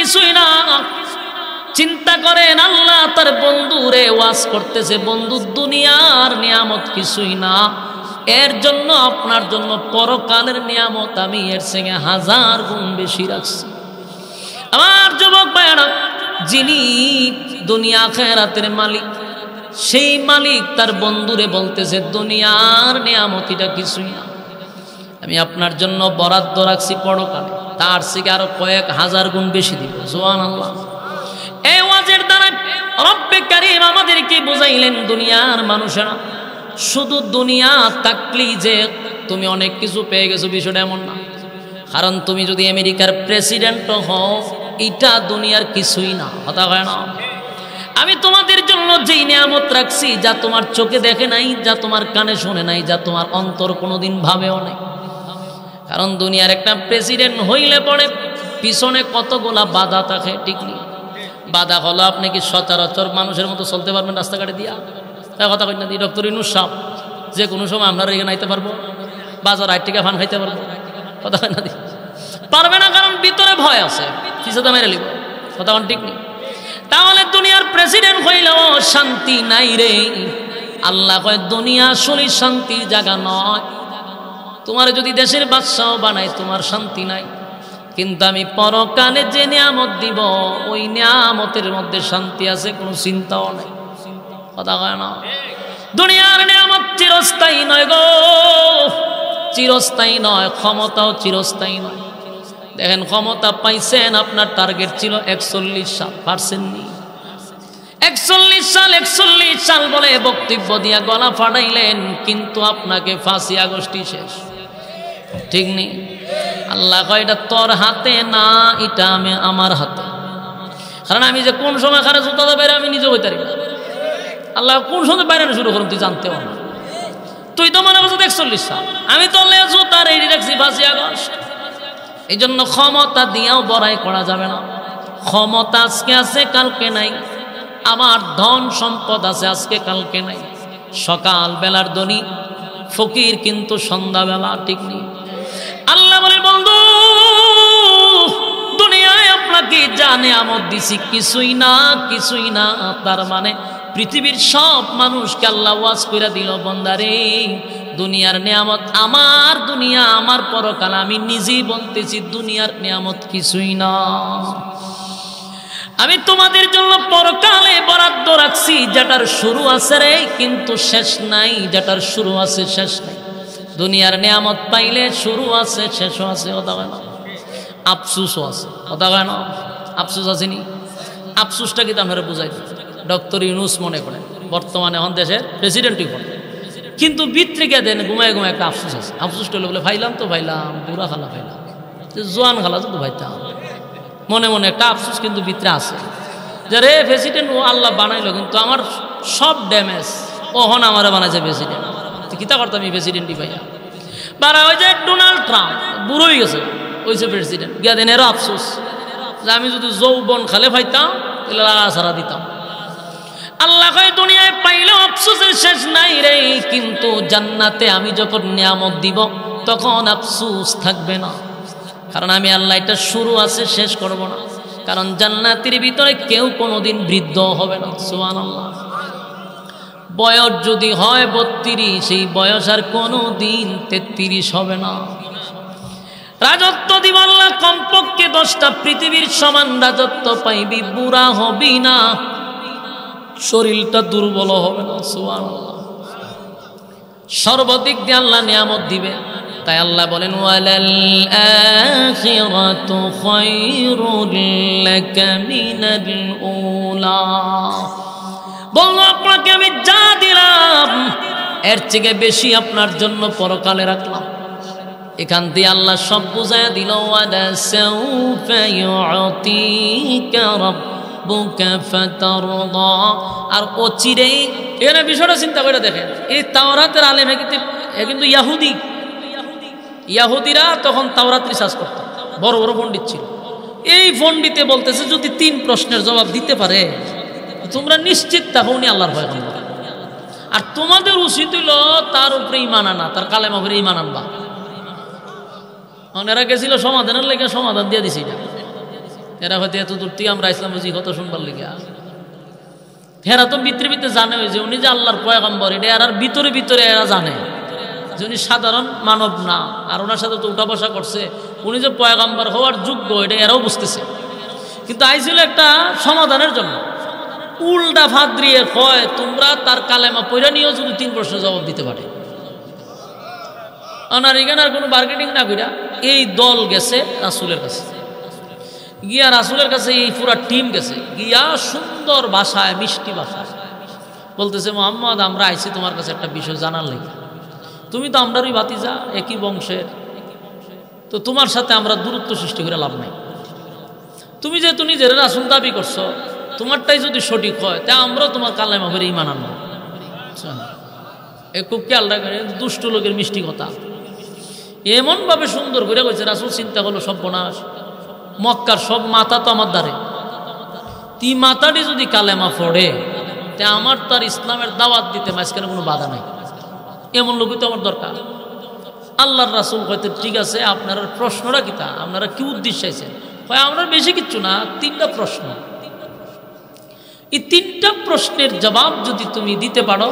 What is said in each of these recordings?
কিছুই না। চিন্তা করেন, আল্লাহ তার বন্ধুরে ওয়াজ করতেছে, বন্ধু দুনিয়ার নিয়ামত কিছুই না, এর জন্য আপনার জন্য পরকালের নিয়ামত আমি এর থেকে 1000 গুণ বেশি রাখছি। আমার যুবক ভাইরা, যিনি দুনিয়া আখিরাতের মালিক, সেই মালিক তার বন্ধুরে বলতেছে দুনিয়ার নিয়ামত এটা কিছুই না, আমি আপনার জন্য বরাদ্দ রাখছি পরকালে, তার থেকে আরো কয়েক 1000 গুণ বেশি দিব। সুবহানাল্লাহ। এই ওয়াজের দ্বারা রব্বে কারীম আমাদেরকে বুঝাইলেন, দুনিয়ার মানুষেরা শুধু দুনিয়া থাকলেই যে তুমি অনেক কিছু পেয়ে গেছো বিষয়টা এমন না। কারণ তুমি যদি আমেরিকার প্রেসিডেন্ট হও, এটা দুনিয়ার কিছুই না, কথা হয় না। আমি তোমাদের জন্য যেই নিয়ামত রাখছি, যা তোমার চোখে দেখে নাই, যা তোমার কানে শুনে নাই, যা তোমার অন্তর কোনোদিন ভাবেও নাই। কারণ দুনিয়ার একটা প্রেসিডেন্ট হইলে পরে পিছনে কতগুলা বাধা থাকে, ঠিক নেই? বাধা হলো আপনি কি সচরাচর মানুষের মতো চলতে পারবেন রাস্তাঘাটে দিয়া? তাই কথা কই না? ডক্টর ইউনূস সাহেব যে কোনো সময় আমরা এখানে আইতে পারবো, বাজার 8 টাকা ফান খাইতে পারবো, কথা কই না? পারবে না, কারণ ভিতরে ভয় আছে, কিছুতে মেরে লিব, কথা কোন ঠিক নেই? তাহলে দুনিয়ার প্রেসিডেন্ট হইলেও শান্তি নাই রে। আল্লাহ কয় দুনিয়া আসলে শান্তির জায়গা নয়। তোমার যদি দেশের বাদশাহ বানায় তোমার শান্তি নাই, কিন্তু আমি পরকালে যে নিয়ামত দিব ওই নিয়ামতের মধ্যে শান্তি আছে, কোনো চিন্তাও নাই, কথা কয় না? দুনিয়ার নিয়ামত চিরস্থায়ী নয় গো, চিরস্থায়ী নয়। ক্ষমতাও চিরস্থায়ী নয়। দেখেন, ক্ষমতা পাইছেন, আপনার টার্গেট ছিল 41 সাল, পারছেননি? 41 সাল বলে বক্তব্য দিয়া গলা ফাটাইলেন, কিন্তু আপনাকে 5ই আগস্টই শেষ, ঠিক নেই? আল্লাহ কয় এটা তোর হাতে না, এটা আমার হাতে। কারণ আমি যে কোন সময় খারাপ জুতা বাইরে আমি নিজে হইতে পারি না। আল্লাহ কোন সময় বাইরে শুরু করুন তুই জানতেও না। তুই তো মনে করছো 41 সাল, আমি তো জুতা রেডি রাখছি 5ই আগস্ট। এই জন্য ক্ষমতা দিয়েও বড়াই করা যাবে না। ক্ষমতা আজকে আছে কালকে নাই, আমার ধন সম্পদ আছে আজকে কালকে নাই। সকাল বেলার ধনী ফকির কিন্তু সন্ধ্যাবেলা, ঠিক নেই? আল্লাহ বলে বন্ধু দুনিয়ায় আপনাকে যা নিয়ামত দিছি কিছুই না, কিছুই না। তার মানে পৃথিবীর সব মানুষকে আল্লাহ ওয়াজ কইরা দিল, বান্দারে দুনিয়ার নিয়ামত আমার, দুনিয়া আমার পরকাল আমি নিজেই বলতেছি দুনিয়ার নিয়ামত কিছুই না। আমি তোমাদের জন্য পরকালে বরাদ্দ রাখছি, যেটার শুরু আছে রে কিন্তু শেষ নাই, যেটার শুরু আছে শেষ নাই। দুনিয়ার নিয়ামত পাইলে শুরু আছে শেষও আছে, কথা হয় না? আফসুসও আছে, কথা হয় না? আফসুস আসেনি? আফসুসটা কি আপনারা বুঝাই দিই? ডক্টর ইউনূস মনে করেন বর্তমানে এখন দেশের প্রেসিডেন্টই করেন, কিন্তু ভিতরে গিয়ে দেন ঘুমায় ঘুমায় একটা আফসুস আছে। আফসুসটা হলো বলে ভাইলাম তো ভাইলাম, বুড়া খালা ভাইলাম, জোয়ান খালা তো ভাইতাম, মনে মনে একটা আফসুস কিন্তু ভিতরে আছে যে রে প্রেসিডেন্ট ও আল্লাহ বানাইলো, কিন্তু আমার সব ড্যামেজ ওহন আমার বানাইছে প্রেসিডেন্ট। কিতা করতাম আমি প্রেসিডেন্টই ভাইয়া বারা। ওই যে ডোনাল্ড ট্রাম্প বুড়ো হয়ে গেছে, ওইসে প্রেসিডেন্ট গিয়া দেন এরও আফসোস যে আমি যদি যৌবন খালে পাইতাম তাহলে লাগা ছাড়া দিতাম। আল্লাহ কয় দুনিয়ায় পাইলেও আফসোসের শেষ নাই রে, কিন্তু জান্নাতে আমি যখন নিয়ামত দিব তখন আফসোস থাকবে না। কারণ আমি আল্লাহ এটা শুরু আছে শেষ করব না। কারণ জান্নাতের ভিতরে কেউ কোনোদিন বৃদ্ধ হবে না। সুবহানাল্লাহ। বয়স যদি হয় 32, সেই বয়স আর কোনোদিন 33 হবে না। রাজত্ব দিব আল্লাহ কমপক্ষে 10টা পৃথিবীর সমান রাজত্ব পাইবি, বুড়া হবি না, শরীরটা দুর্বল হবে না। সুবহানাল্লাহ। সর্বদিক দিয়ে আল্লাহ নিয়ামত দিবে। তাই আল্লাহ বলেন ওয়ালাল আখিরাতু খায়রুল লাকা মিনাল উলা। বললো আপনাকে আমি যা দিলাম এর থেকে বেশি আপনার জন্য পরকালে রাখলাম। এখান দিয়ে আল্লাহ সব বুঝায় দিল, ওয়ালা সাউফা ইউতিকা রাব্বুকা ফাতারদা। আর অচিরেই এখানে বিষয়টা চিন্তা করে দেখেন, এই তাওরাতের আলেম কিন্তু ইয়াহুদিরা তখন তাওরাত রিসার্চ করত, বড় বড় পণ্ডিত ছিল। এই পণ্ডিতে বলতেছে যদি 3 প্রশ্নের জবাব দিতে পারে তোমরা নিশ্চিত থাকো উনি আল্লাহর ভয় করবে। আর তোমাদের উচিত হইল তার উপরে ঈমান আনা, তার কালেমা উপরে ঈমান আনবা। এরা গেছিল সমাধানের লেগে, সমাধান দিয়ে দিছি। এরা হয়তো এত দূর থেকে আমরা ইসলাম বুঝি কত শুনবার লিগা। এরা তো ভিতরে ভিতরে জানে যে উনি যে আল্লাহর পয়গম্বর, এটা এরার ভিতরে ভিতরে এরা জানে যে উনি সাধারণ মানব না, আর ওনার সাথে তো উঠা বসা করছে, উনি যে পয়গম্বর হওয়ার যোগ্য এটা এরাও বুঝতেছে। কিন্তু আইছিল একটা সমাধানের জন্য, উল্টা ফাঁদ দিয়ে কয় তোমরা তার কালেমা পড়ে নিয়েও যদি 3 প্রশ্নের জবাব দিতে পারে। ওনার এখানে আর কোনো মার্কেটিং না কইরা এই দল গেছে রাসূলের কাছে, গিয়া রাসূলের কাছে এই পুরা টিম গেছে, গিয়া সুন্দর ভাষায় মিষ্টি ভাষায় বলতেছে, মুহাম্মদ আমরা আইছি তোমার কাছে একটা বিষয় জানার লাগি। তুমি তো আমরারই ভাতিজা, একই বংশের, তো তোমার সাথে আমরা দূরত্ব সৃষ্টি করে লাভ নাই। তুমি যেহেতু নিজের রাসূল দাবি করছো, তোমারটাই যদি সঠিক হয় তা আমরাও তোমার কালেমা করে ঈমান আনবো। এ খুব খেয়াল রাখবেন, দুষ্ট লোকের মিষ্টি কথা এমনভাবে সুন্দর করে কইছে। রাসূল চিন্তা করলো সর্বনাশ, মক্কার সব মাথা তো আমার দ্বারে, তি মাথাটি যদি কালেমা পড়ে তে আমার তার ইসলামের দাওয়াত দিতে মাঝখানে কোনো বাধা নাই, এমন লোকই তো আমার দরকার। আল্লাহর রাসূল হয়তো ঠিক আছে, আপনারা প্রশ্নটা কি তা, আপনারা কি উদ্দেশ্য আছেন? হয় আমরা বেশি কিচ্ছু না, 3টা প্রশ্ন, এই 3টা প্রশ্নের জবাব যদি তুমি দিতে পারো,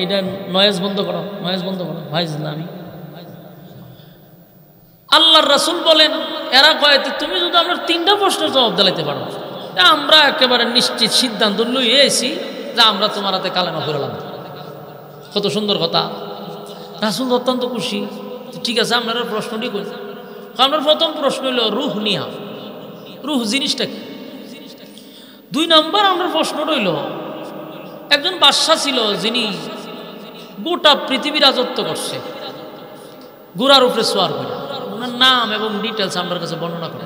এইটা নয়েজ বন্ধ করো, নয়েজ বন্ধ করো ভাইজ না। আমি আল্লাহর রাসূল বলেন, এরা কয় তুমি যদি আমরা 3টা প্রশ্নের জবাব দিলাইতে পারো, আমরা একেবারে নিশ্চিত সিদ্ধান্ত লইয়েছি যে আমরা তোমার হাতে কালেমা পড়লাম। কত সুন্দর কথা। রাসূল অত্যন্ত খুশি। ঠিক আছে, আপনারা প্রশ্নটি করি। আপনার প্রথম প্রশ্ন হইল রূহ নিয়া, রূহ জিনিসটা কি? 2 নম্বর আমরা প্রশ্ন রইল, একজন বাদশা ছিল যিনি গোটা পৃথিবী রাজত্ব করছে, ঘোড়ার উপরে সোয়ার করে, ওনার নাম এবং ডিটেলস আমার কাছে বর্ণনা করে।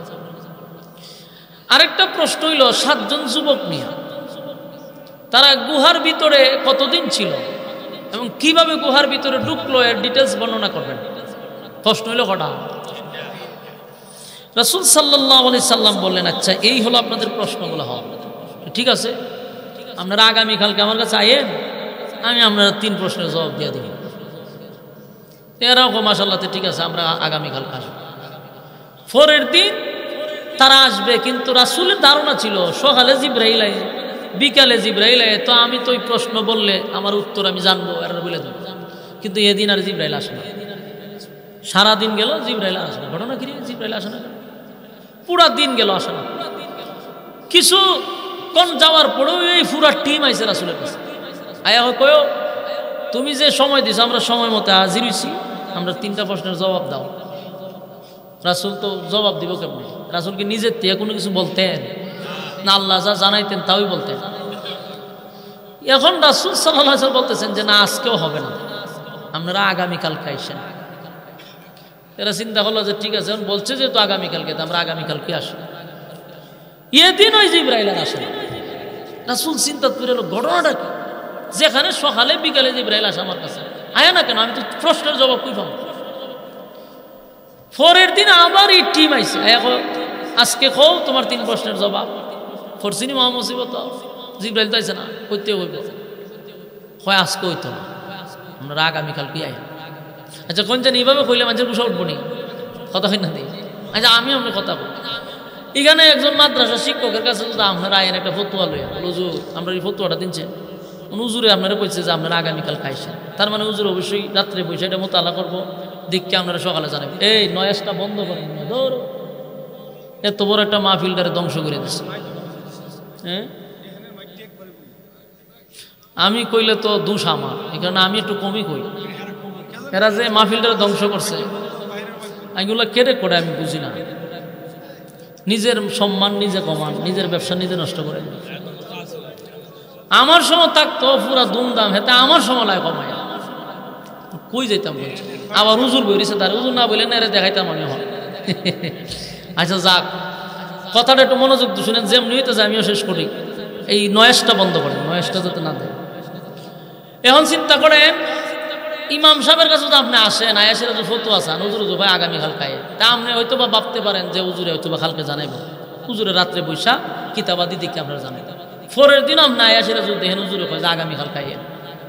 আরেকটা প্রশ্ন হইল 7 জন যুবক নিয়ে, তারা গুহার ভিতরে কতদিন ছিল এবং কিভাবে গুহার ভিতরে ঢুকলো এর ডিটেলস বর্ণনা করবেন। প্রশ্ন হইল কটা? রাসূল সাল্লাল্লাহু আলাইহি সাল্লাম বললেন, আচ্ছা এই হলো আপনাদের প্রশ্নগুলো হবে, ঠিক আছে, আপনারা আগামীকালকে আমার কাছে আইয়েন, আমি আপনারা 3 প্রশ্নের জবাব দিয়ে দিব। এরাও মাশাআল্লাহ ঠিক আছে, আমরা আগামীকালকে আসবো। পরের দিন তারা আসবে, কিন্তু রাসূলের ধারণা ছিল সকালে জিবরাইল আইবে, বিকালে জিবরাইল আইবে, তো আমি তো ওই প্রশ্ন বললে আমার উত্তর আমি জানবো, এরা বলে দেবো। কিন্তু এদিন আর জিবরাইল আসে না, সারাদিন গেল জিবরাইল আসে না। ঘটনা কি? জিবরাইল আসে না, পুরা দিন গেল আসে না। কিছু কোন যাওয়ার পরেও এই পুরা টিম আইছে রাসূলের কাছে, আয়া কয় তুমি যে সময় দিছো আমরা সময় মতো হাজির হইছি, আমরা 3টা প্রশ্নের জবাব দাও। রাসূল তো জবাব দিব কেমনে? রাসূল কি নিজের থেকে কোনো কিছু বলতেন না, আল্লাহ যা জানাইতেন তাই বলতেন? এখন রাসূল সাল্লাল্লাহু আলাইহি ওয়াসাল্লাম বলতেছেন যে না, আজকেও হবে না, আপনারা আগামীকালকে আইসেন। এরা চিন্তা করলো যে ঠিক আছে, বলছে যে তো আগামীকালকে, তো আমরা আগামীকালকে আসি। এদিন ওই জিবরাইল আসে না। রাসূল চিন্তা করে হলো ঘটনাটা কি, যেখানে সকালে বিকালে জিবরাইল আসে আমার কাছে, আয়া না কেন? আমি তো প্রশ্নের জবাব কই পাবো? পরের দিন আবার এই টিম আইছে, আজকে কও তোমার 3 প্রশ্নের জবাব। ফরসিনি মহামুসিবত, জিবরাইল তো আইছে না, কইতে হইব। হয় আজকে হইতো না, আপনারা আগামীকালকে আয়। আচ্ছা কোন জানি এইভাবে কইলে মানুষের গুসা উঠবো নি, কথা হয় না দিই। আচ্ছা আমি আপনার কথা বলি, এখানে একজন মাদ্রাসা শিক্ষকের কাছে যদি আপনারা আইন একটা ফতুয়া লইয়া, হুজুর আমরা এই ফতুয়াটা দিনছেন, হুজুরে আপনারা কইছে যে আপনারা আগামীকাল খাইছেন, তার মানে হুজুর অবশ্যই রাত্রে বসে এটা মোতালা করবো, দেখকে আপনারা সকালে জানাবেন। এই নয়েজটা বন্ধ করেন না, ধর এত বড় একটা মাহফিলটারে ধ্বংস করে দিচ্ছে। হ্যাঁ, আমি কইলে তো দোষ আমার, এখানে আমি একটু কমই কই। এরা যে মাহফিলটারে ধ্বংস করছে, এগুলো কেড়ে করে আমি বুঝি না। নিজের সম্মান নিজে কমান, নিজের ব্যবসা নিজে নষ্ট করে। আমার সময় থাকতো পুরা দুমদাম, হেতে আমার সময় লাগে কমায় কই যেতাম বলছি। আবার হুজুর বইছে, তার হুজুর না বললেন এরা দেখাইতাম আমি হয়। আচ্ছা যাক, কথাটা একটু মনোযোগ দিয়ে শুনেন, যেমনি হইতে যে আমিও শেষ করি। এই নয়েজটা বন্ধ করেন, নয়েজটা যাতে না দেয়। এখন চিন্তা করেন, ইমাম সাহেবের কাছে তো আপনি আসেন, আয়াসের যে ফতুয়া আছেন, হুজুর ভাই আগামীকাল খায়, তা আপনি হয়তো বা ভাবতে পারেন যে হুজুরে হয়তো বা কালকে জানাইব, হুজুরে রাত্রে বৈশা কিতাবাদি দিকে আপনারা জানাই। পরের দিন আপনি আয়াসের যদি দেখেন হুজুরে কয় যে আগামীকাল খাইয়ে,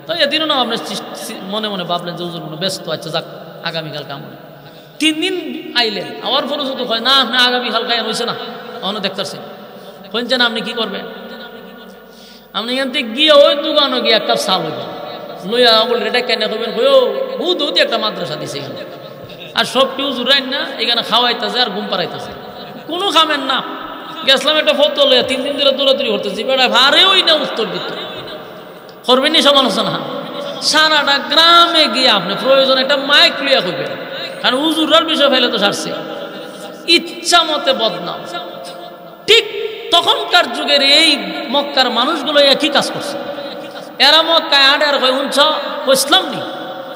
তো এদিনও না আপনি মনে মনে ভাবলেন যে হুজুর মনে ব্যস্ত, আচ্ছা যাক আগামীকাল কাম। 3 দিন আইলেন, আবার পরে যদি কয় না আপনি আগামীকাল খাইয়েন, হয়েছে না, অন্য দেখতেছেন শুনছেন আপনি কি করবেন আপনি এখান থেকে গিয়ে ওই দোকানে গিয়ে একটা চাল হইবেন লইয়া বল এটা কেন করবেন বহুত একটা মাদ্রাসা দিছে এখানে আর সব কেউ জুড়াইন না এখানে খাওয়াইতেছে আর ঘুম পাড়াইতেছে কোনো খামেন না গেছিলাম একটা ফটো লইয়া 3 দিন ধরে দৌড়াদৌড়ি করতেছি বেড়া ভারে ওই না উত্তর দিতে করবেননি সমালোচনা সারাটা গ্রামে গিয়ে আপনি প্রয়োজন একটা মাইক লইয়া করবেন কারণ হুজুরার বিষয় ফেলে তো সারছে ইচ্ছা মতে বদনাম ঠিক তখনকার যুগের এই মক্কার মানুষগুলো একই কাজ করছে এরা মক্কায় আড়ে আর কয় উঞ্চ ইসলাম নেই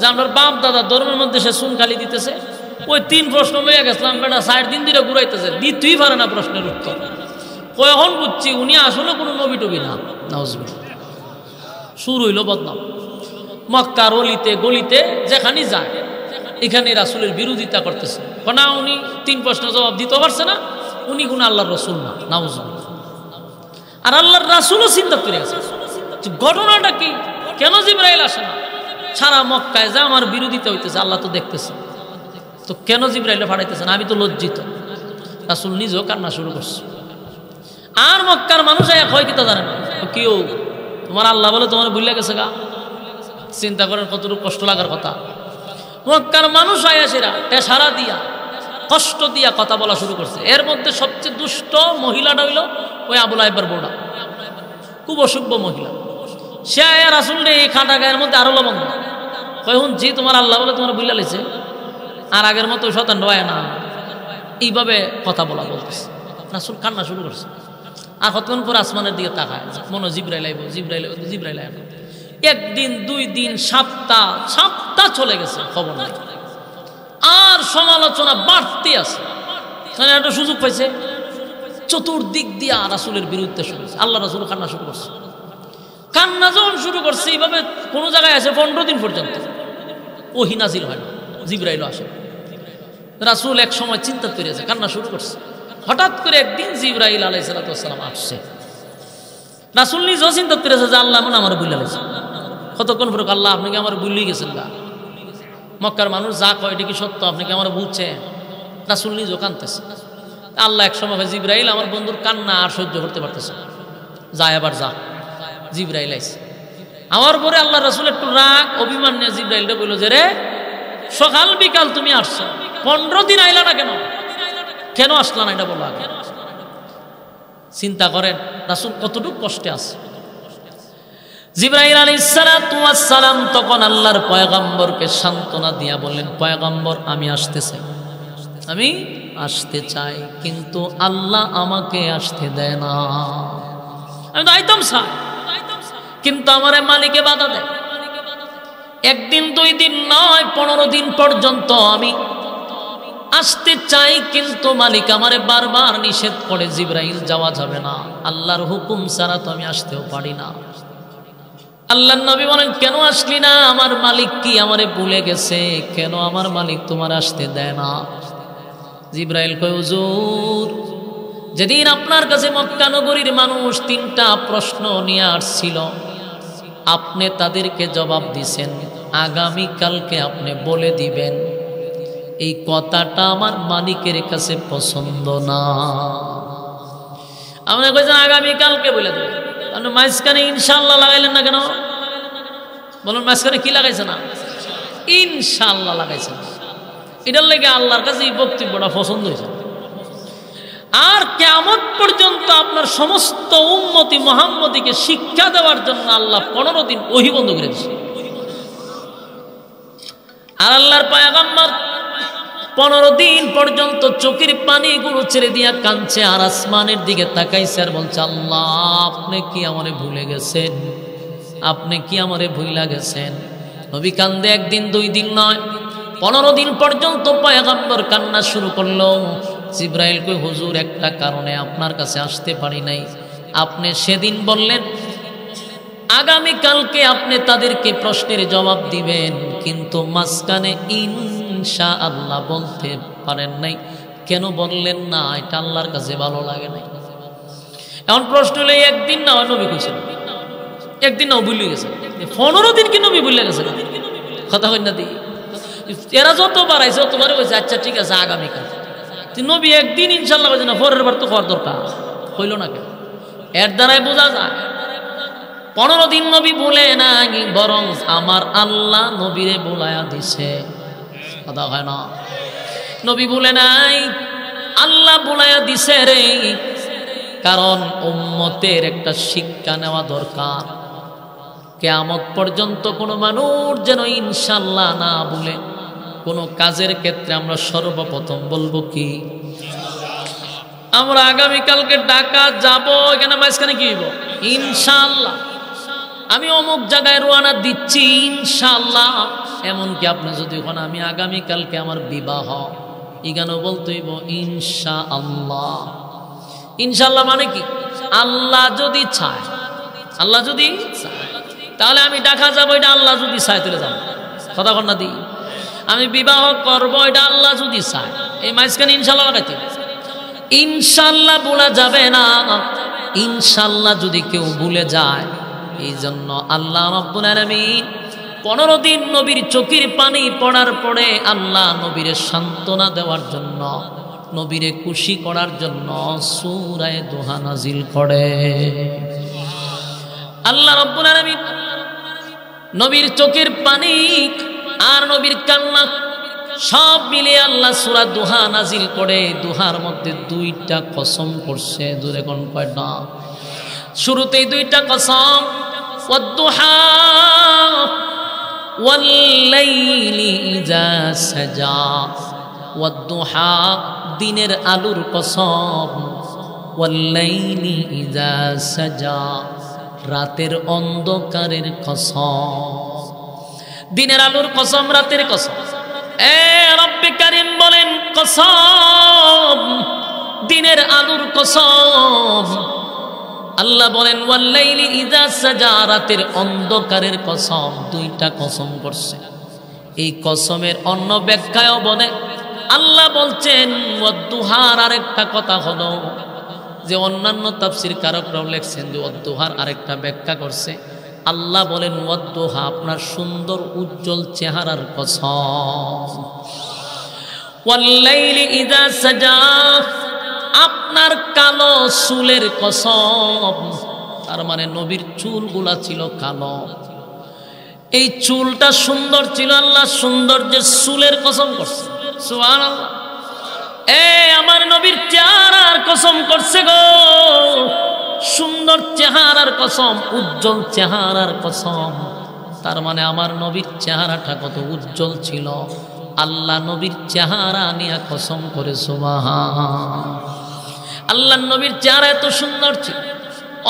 যে আমরা বাপ দাদা ধর্মের মধ্যে সে চুন খালি দিতেছে ওই 3 প্রশ্ন লইয়া গেছিলাম বেটা 4.5 দিন ঘুরাইতেছে দিতেই পারে না প্রশ্নের উত্তর কখন বুঝছি উনি আসলে কোনো নবী টবি না নাউজুবিল্লাহ শুরু হইল বদনাম মক্কার অলিতে গলিতে যেখানে যায় এখানে রাসূলের বিরোধিতা করতেছে না উনি 3 প্রশ্নের জবাব দিতে পারছে না উনি কোন আল্লাহর রাসূল না নাউজুবিল্লাহ আর আল্লাহর রাসূলও চিন্তা করে আছে ঘটনাটা কি কেন জিবরাইল আসে না সারা মক্কায় যা আমার বিরোধিতা হইতেছে আল্লাহ তো দেখতেছে তো কেন জিবরাইলে পাঠাইতেছে না আমি তো লজ্জিত রাসূল নিজেও কান্না শুরু করছে আর মক্কার মানুষ এক হয় কিতা জানেন কেউ তোমার আল্লাহ বলে তোমার ভুলে গেছে গা চিন্তা করেন কতটুকু কষ্ট লাগার কথা মক্কার মানুষ আয়াসেরা সারা দিয়া কষ্ট দিয়া কথা বলা শুরু করছে এর মধ্যে সবচেয়ে দুষ্ট মহিলাটা হইল ওই আবু লাহাবের বউটা খুব অসভ্য মহিলা সে আয়া রাসূল রে এই খাটা গায়ের মধ্যে আরো লবঙ্গ কই শুনছি তোমার আল্লাহ বলে তোমার ভুলে লাইছে আর আগের মতো শয়তান রয় না এইভাবে কথা বলতেছে রাসূল কান্না শুরু করছে আর কতক্ষণ পর আসমানের দিকে তাকায় মনে জিবরাইল আইব জিবরাইল আইব একদিন 2 দিন সপ্তাহ চলে গেছে খবর নাই আর সমালোচনা বাড়তে আছে একটা সুযোগ পাইছে চতুর্দিক দিয়া রাসূলের বিরুদ্ধে শুরু হয়েছে আল্লাহ রাসূল কান্না শুরু করছে কান্না যখন শুরু করছে এইভাবে কোনো জায়গায় আছে 15 দিন পর্যন্ত ওহী নাজিল হয় না জিবরাইল আসে রাসূল এক সময় চিন্তা করেছে কান্না শুরু করছে হঠাৎ করে একদিন জিবরাইল আলাইহিস সালাম আসছে রাসূল নিজেও চিন্তা করেছে যে আল্লাহ মনে আমার ভুলে গেছে কতক্ষণ পরে আল্লাহ আপনি কি আমার ভুলেই গেছেন না মক্কার মানুষ যা কয় এটা কি সত্য আপনি কি আমার বুঝছেন রাসূল নিজেও কাঁদতেছে আল্লাহ এক সময় জিবরাইল আমার বন্ধুর কান্না আর সহ্য করতে পারতেছে যা এবার যা জিবরাইল আইছে আমার পরে আল্লাহ রাসূল একটু রাগ অভিমান নিয়ে জিবরাইলকে বলল যে রে সকাল বিকাল তুমি আসছো 15 দিন আইলা না কেন আসলা না এটা বলো আগে চিন্তা করেন রাসূল কতটুকু কষ্টে আছে জিবরাইল আলাইহিস সালাম তখন আল্লাহর পয়গম্বরকে সান্ত্বনা দিয়া বললেন পয়গম্বর আমি আসতে চাই কিন্তু আল্লাহ আমাকে আসতে দেয় না আমি তো আইতাম চাই কিন্তু আমারে মালিকে বাধা দেয় একদিন 2 দিন নয় 15 দিন পর্যন্ত আমি আসতে চাই কিন্তু মালিক আমারে বারবার নিষেধ করে জিবরাইল যাওয়া যাবে না আল্লাহর হুকুম ছাড়া তো আমি আসতেও পারি না আল্লাহর নবী বলেন কেন আসলি না আমার মালিক কি আমারে ভুলে গেছে কেন আমার মালিক তোমার আসতে দেয় না জিবরাইল কয় হুজুর যেদিন আপনার কাছে মক্কা নগরীর মানুষ 3টা প্রশ্ন নিয়ে আসছিল আপনি তাদেরকে জবাব দিবেন আগামী কালকে আপনি বলে দিবেন এই কথাটা আমার মালিকের কাছে পছন্দ না আপনি কইছেন আগামী কালকে বলে দেবেন আপনি মাঝখানে ইনশাআল্লাহ লাগাইলেন না কেন বলুন মাঝখানে কি লাগাইছে না ইনশাআল্লাহ লাগাইছে এটার লেগে আল্লাহর কাছে এই বক্তব্যটা পছন্দ হয়েছে আর কিয়ামত পর্যন্ত আপনার সমস্ত উম্মতি মুহাম্মদীকে শিক্ষা দেওয়ার জন্য আল্লাহ 15 দিন ওহী বন্ধ করে দিয়েছে আর আল্লাহর পয়গম্বর 15 দিন পর্যন্ত চোখের পানিগুলো ছেড়ে দিয়া কাঁদছে আর আসমানের দিকে তাকাইছে আর বলছে আল্লাহ আপনি কি আমারে ভুলে গেছেন আপনি কি আমারে ভুইলা গেছেন নবী কান্দে একদিন 2 দিন নয় 15 দিন পর্যন্ত পয়গম্বর কান্না শুরু করলো জিবরাইল কই হুজুর একটা কারণে আপনার কাছে আসতে পারি নাই আপনি সেদিন বললেন আগামী কালকে আপনি তাদেরকে প্রশ্নের জবাব দিবেন কিন্তু মাঝখানে ইনশাআল্লাহ বলতে পারেন নাই কেন বললেন না এটা আল্লাহর কাছে ভালো লাগে নাই এখন প্রশ্ন হলো একদিন না নবী কইছেন একদিন না ভুলে গেছে 15 দিন কি নবী ভুলে গেছে কথা কই না দি এরা যত বাড়াইছে ততবারে কইছে আচ্ছা ঠিক আছে আগামী কাল নবী একদিন ইনশাল্লাহ বলছে না, পরের বার তো হওয়ার দরকার হইল না কেন? এর দ্বারাই বোঝা যায় 15 দিন নবী বলে নাই, বরং আমার আল্লাহ নবীরে বলায়া দিছে। কথা হয় না? নবী বলে নাই, আল্লাহ বলায়া দিছে রে। কারণ উম্মতের একটা শিক্ষা নেওয়া দরকার, কিয়ামত পর্যন্ত কোনো মানুষ যেন ইনশাল্লাহ না বলে। কোনো কাজের ক্ষেত্রে আমরা সর্বপ্রথম বলবো কি? আমরা আগামীকালকে ঢাকা যাব, এখানে মাঝখানে কি হইব? ইনশাল্লাহ। আমি অমুক জায়গায় রওনা দিচ্ছি ইনশাল্লাহ। এমনকি আপনি যদি ওখানে আমি আগামীকালকে আমার বিবাহ, এখানেও বলতে হইব ইনশাআল্লাহ। ইনশাআল্লাহ মানে কি? আল্লাহ যদি চায়, আল্লাহ যদি চায় তাহলে আমি ঢাকা যাবো, এটা আল্লাহ যদি চায় তুলে যাবো। কথা কন না দি? আমি বিবাহ করবো, এটা আল্লাহ যদি চায়। এই মাঝখানে ইনশাআল্লাহ লাগাইতে, ইনশাআল্লাহ বলা যাবে না। ইনশাআল্লাহ যদি কেউ ভুলে যায়, এই জন্য আল্লাহ রাব্বুল আলামিন 15 দিন নবীর চোখের পানি পড়ার পরে আল্লাহ নবীরে সান্ত্বনা দেওয়ার জন্য, নবীরে খুশি করার জন্য সূরা দোহা নাজিল করে। আল্লাহ রাব্বুল আলামিন নবীর চোখের পানি আর নবীর কান্না সব মিলিয়ে আল্লাহ সূরা দোহা নাজিল করে। দোহার মধ্যে 2টা কসম করছে। জোরে কোন কয়টা? শুরুতেই 2টা কসম, ওয়াদ-দুহা ওয়াল-লাইলি ইযা সাজা। ওয়াদ-দুহা দিনের আলোর কসম, ওয়াল-লাইলি ইযা সাজা রাতের অন্ধকারের কসম। দিনের আলোর কসম, রাতের কসম। এ রব্বে কারীম বলেন কসম, দিনের আলোর কসম। আল্লাহ বলেন ওয়াল্লাইলি ইযা সাজা রাতের অন্ধকারের কসম। 2টা কসম করছে। এই কসমের অন্য ব্যাখ্যায়ও বলে, আল্লাহ বলছেন ওয়াদ-দুহার আরেকটা কথা হলো যে অন্যান্য তাফসীর কারকরাও লেখছেন যে ওয়াদ-দুহার আরেকটা ব্যাখ্যা করছে। আল্লাহ বলেন ওয়াদ-দুহা আপনার সুন্দর উজ্জ্বল চেহারার কসম, ওয়াল্লাইলি ইযা সাজা আপনার কালো চুলের কসম। তার মানে নবীর চুলগুলা ছিল কালো, এই চুলটা সুন্দর ছিল। আল্লাহ সৌন্দর্যের চুলের কসম করছে। সুবহানাল্লাহ। আমার নবীর চেহারার কসম করছে গো, সুন্দর চেহারার কসম, উজ্জ্বল চেহারার কসম। তার মানে আমার নবীর চেহারাটা কত উজ্জ্বল ছিল। আল্লাহ নবীর চেহারা নিয়ে কসম করে। সুবহান। আল্লাহ নবীর চেহারা এত সুন্দর ছিল।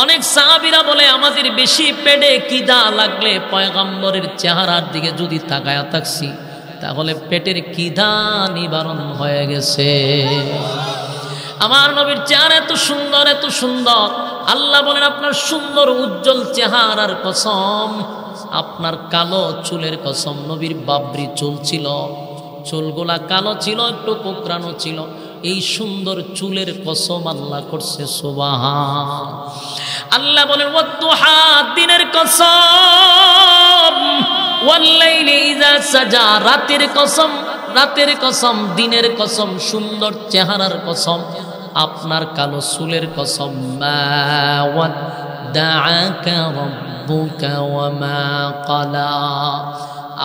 অনেক সাহাবীরা বলে আমাদের বেশি পেটে খিদা লাগলে পয়গম্বরের চেহারার দিকে যদি তাকায়া থাকছি তাহলে পেটের খিদা নিবারণ হয়ে গেছে। আমার নবীর চেহারা এত সুন্দর, এত সুন্দর। আল্লাহ বলেন আপনার সুন্দর উজ্জ্বল চেহারার কসম, আপনার কালো চুলের কসম। নবীর বাবরি চুল ছিল, চুলগুলা কালো ছিল, একটু কোকড়ানো ছিল। এই সুন্দর চুলের কসম আল্লাহ করছে। সুবহান। আল্লাহ বলেন ওয়াদ-দুহা দিনের কসম, ওয়াল-লাইলি ইযা সাজা রাতের কসম, রাতের কসম, দিনের কসম, সুন্দর চেহারার কসম, আপনার কালো চুলের কসম। মা ওয়াদ্দাআকা রাব্বুকা ওয়া মা ক্বালা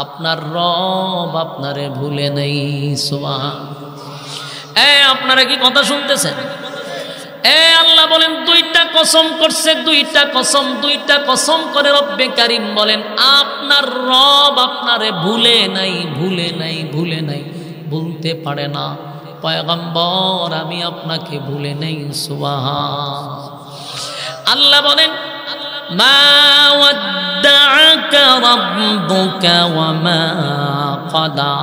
আপনার রব আপনারে ভুলে নেই। সুবহান। আপনারা কি কথা শুনতেছেন? আল্লাহ বলেন 2টা কসম করছে, 2টা কসম, 2টা কসম করে রব্বে কারীম বলেন আপনার রব আপনারে ভুলে নাই, ভুলে নাই, ভুলে নাই, ভুলতে পারে না। পয়গম্বর আমি আপনাকে ভুলে নেই। সুবহান। আল্লাহ বলেন মা ওয়াদ্দাআকা রাব্বুকা ওয়া মা ক্বালা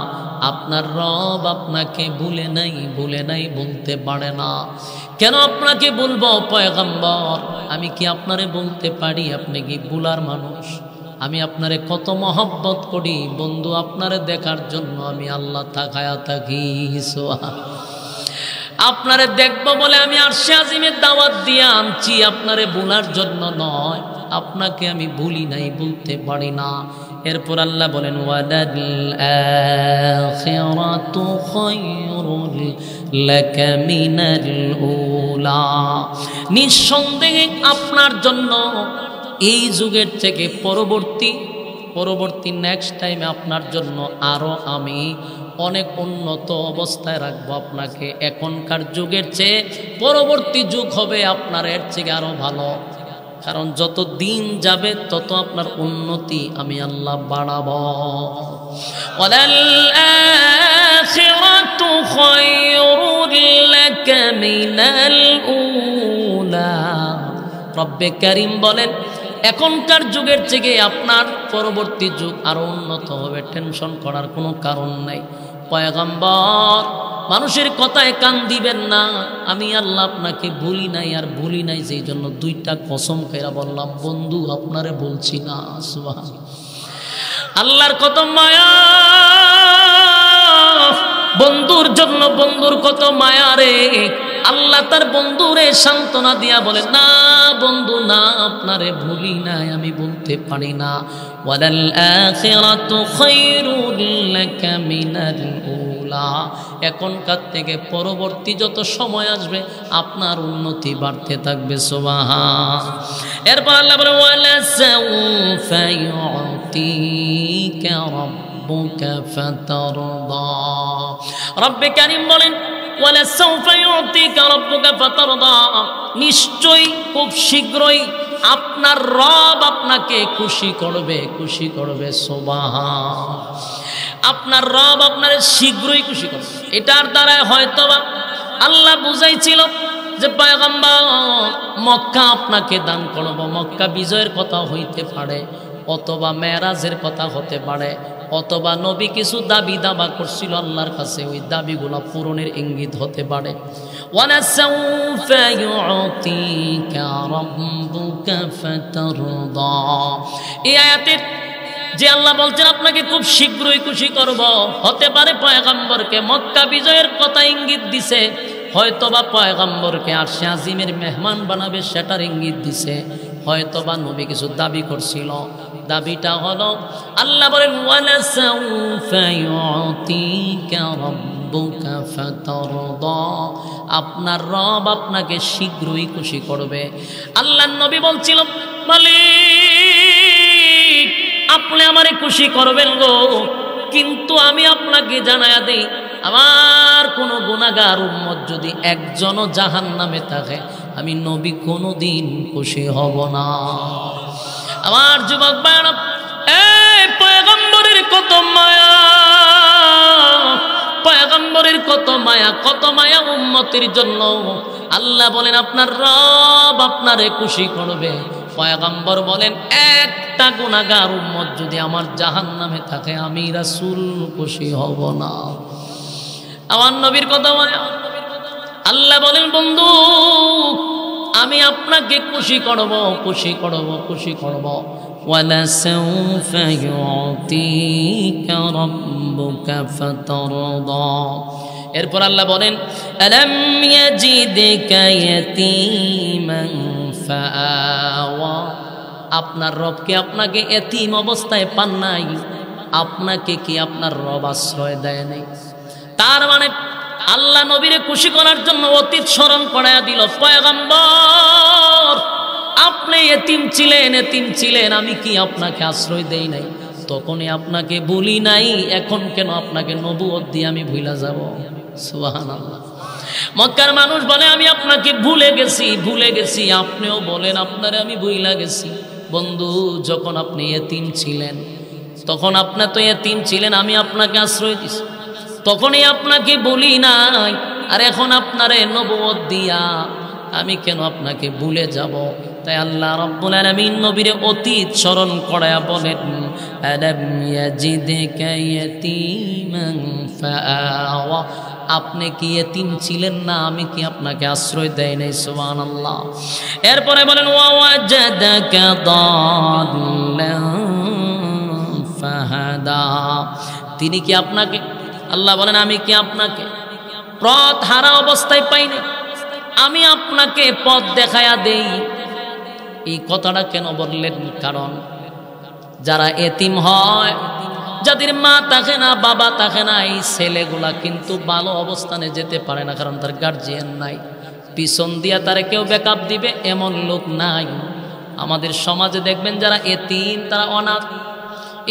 আপনার রব আপনাকে ভুলে নাই, ভুলে নাই, বলতে পারে না। কেন আপনাকে বলবো পয়গম্বর? আমি কি আপনারে বলতে পারি? আপনি কি ভুলার মানুষ? আমি আপনারে কত মহব্বত করি বন্ধু, আপনারে দেখার জন্য আমি আল্লাহ তাকায়া থাকি। আপনারে দেখবো বলে আমি আরশে আজিমের দাওয়াত দিয়ে আনছি, আপনারে ভুলার জন্য নয়। আপনাকে আমি ভুলি নাই, বলতে পারি না। এরপর আল্লাহ বলেন ওয়ালাল আখিরাতু খায়রুল লাকা মিনাল উলা, নিঃসন্দেহে আপনার জন্য এই যুগের থেকে পরবর্তী নেক্সট টাইমে আপনার জন্য আরো আমি অনেক উন্নত অবস্থায় রাখবো আপনাকে। এখনকার যুগের চেয়ে পরবর্তী যুগ হবে আপনার এর থেকে আরো ভালো, কারণ যত দিন যাবে তত আপনার উন্নতি আমি আল্লাহ বাড়াবো। ওয়ালাল আখিরাতু খায়রুল লাকা মিনাল উলা, রব্বে কারীম বলেন এখনকার যুগের থেকে আপনার পরবর্তী যুগ আরো উন্নত হবে, টেনশন করার কোনো কারণ নাই। পয়গম্বর মানুষের কথায় কান দিবেন না, আমি আল্লাহ আপনাকে ভুলি নাই আর ভুলি নাই, যেই জন্য দুইটা কসম খেয়ে বললাম বন্ধু আপনারে বলছি না। সুবহানাল্লাহ, আল্লাহর কত মায়া, বন্ধুর জন্য বন্ধুর কত মায়া রে। আল্লাহ তার বন্ধুরে সান্ত্বনা দিয়া বলে না বন্ধু না, আপনারে ভুলি নাই, আমি বলতে পারি না। ওয়ালাল আখিরাতু খায়রুল লাকা মিনাল উলা, এখনকার থেকে পরবর্তী যত সময় আসবে আপনার উন্নতি বাড়তে থাকবে। সুবহান। এরপর আল্লাহ বলে ওয়ালা সাউফা ইউতিকা রাব্বুকা ফাতারদা, রব্বে কারীম বলেন ওয়ালা সাউফা ইউতিকা রাব্বুকা ফাতারদা, নিশ্চয়ই খুব শীঘ্রই আপনার রব আপনাকে খুশি করবে। সুবহান। আপনার রব আপনার শীঘ্রই খুশি করবে। এটার দ্বারা হয়তোবা আল্লাহ বুঝাইছিল যে পয়গম্বর মক্কা আপনাকে দান করব, মক্কা বিজয়ের কথা হইতে পারে, অথবা মেরাজের কথা হতে পারে, অথবা নবী কিছু দাবি দাবা করছিল আল্লাহর কাছে, ওই দাবিগুলো পূরণের ইঙ্গিত হতে পারে। ওয়ালা সাউফা ইউতিকা রাব্বুকা ফাতারদা, এই আয়াতের যে আল্লাহ বলছেন আপনাকে খুব শীঘ্রই খুশি করব, হতে পারে পয়গম্বরকে মক্কা বিজয়ের কথা ইঙ্গিত দিছে, হয়তোবা পয়গম্বরকে আরশে আজিমের মেহমান বানাবে সেটার ইঙ্গিত দিছে, হয়তোবা নবী কিছু দাবি করছিল। দাবিটা হলো আল্লাহ বলেন ওয়ালা সাউফা ইউতিকা রাব্বুকা ফাতারদা, আপনার রব আপনাকে শীঘ্রই খুশি করবে। আল্লাহর নবী বলছিল মালিক আপনি আমারে খুশি করবেন গো, কিন্তু আমি আপনাকে জানায়া দেই আমার কোন গুনাহগার উম্মত যদি একজনও জাহান্নামে থাকে আমি নবী কোনোদিন খুশি হব না। আমার যুবক ভাইরা, এই পয়গম্বরের কত মায়া, পয়গম্বরের কত মায়া উম্মতের জন্য। আল্লাহ বলেন আপনার রব আপনারে খুশি করবে। পয়গম্বর বলেন একটা গুনাহগার উম্মত যদি আমার জাহান্নামে থাকে আমি রাসূল খুশি হব না। আমার নবীর কথা মায়া। আল্লাহ বলেন বন্ধু আমি আপনাকে খুশি করব। ওয়ালা সাউফা ইউতিকা রাব্বুকা ফাতারদা, এরপর আল্লাহ বলেন আলাম ইয়াজিদকা ইয়াতীমান ফাআওয়া, আপনার রবকে আপনাকে এতিম অবস্থায় পান নাই, আপনাকে কি আপনার রব আশ্রয় দেয় নাই? তার মানে আল্লাহ নবীরে খুশি করার জন্য অতীত স্মরণ করায়া দিল। পয়গম্বর আপনি এতিম ছিলেন, আমি কি আপনাকে আশ্রয় দেই নাই? তখনই আপনাকে বলি নাই, এখন কেন আপনাকে নবুয়ত দিয়ে আমি ভুলা যাব? সুবহানাল্লাহ। মক্কার মানুষ বলে আমি আপনাকে ভুলে গেছি, আপনিও বলেন আপনারে আমি ভুলা গেছি। বন্ধু যখন আপনি এতিম ছিলেন, তখন আপনি তো এতিম ছিলেন, আমি আপনাকে আশ্রয় দিছি, তখনই আপনাকে বলি নাই। আর এখন আপনারে নবুয়ত দিয়া আমি কেন আপনাকে ভুলে যাব? তাই আল্লাহ রাব্বুল আলামিন নবীরে অতীত স্মরণ করায়া বলেন আলাম ইয়াজিদকা ইয়াতীমান ফাআওয়া, আপনি কি এতিম ছিলেন না, আমি কি আপনাকে আশ্রয় দেই নাই? সুবহানাল্লাহ। এরপরে বলেন ওয়াজাদাকা দাল্লান ফাহাদা, তিনি কি আপনাকে, আল্লাহ বলেন আমি কি আপনাকে পথ হারা অবস্থায় পাইনি, আমি আপনাকে পথ দেখায়া দেই। এই কথাটা কেন বললেন? কারণ যারা এতিম হয়, যাদের মা থাকে না, বাবা থাকে না, এই ছেলেগুলা কিন্তু ভালো অবস্থানে যেতে পারে না, কারণ তার গার্জিয়ান নাই। পিছন দিয়া তারা কেউ ব্যাকআপ দিবে এমন লোক নাই। আমাদের সমাজে দেখবেন যারা এতিম, তারা অনাথ,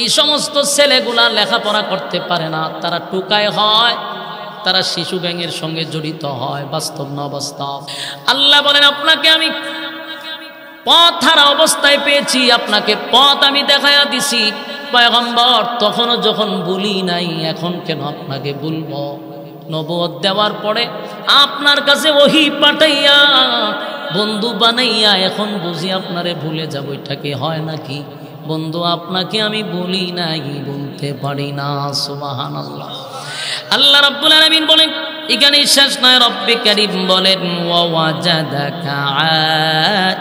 এই সমস্ত ছেলেগুলা লেখাপড়া করতে পারে না, তারা টুকায় হয়, তারা শিশু গ্যাংয়ের সঙ্গে জড়িত হয়। বাস্তব না বাস্তব? আল্লাহ বলেন আপনাকে আমি পথ হারা অবস্থায় পেয়েছি, আপনাকে পথ আমি দেখায়া দিছি পয়গম্বর, তখনও যখন বলি নাই, এখন কেন আপনাকে বলবো? নবুয়ত দেওয়ার পরে আপনার কাছে ওহী পাঠাইয়া বন্ধু বানাইয়া এখন বুঝি আপনারে ভুলে যাবো, এটা কি হয় নাকি? বন্ধু আপনাকে আমি বলি নাই, বলতে পারি না। সুবহানাল্লাহ। আল্লাহ রাব্বুল আলামিন বলেন, এখানে শেষ নয়, রব্বে কারীম বলেন ওয়া ওয়াজাদাকা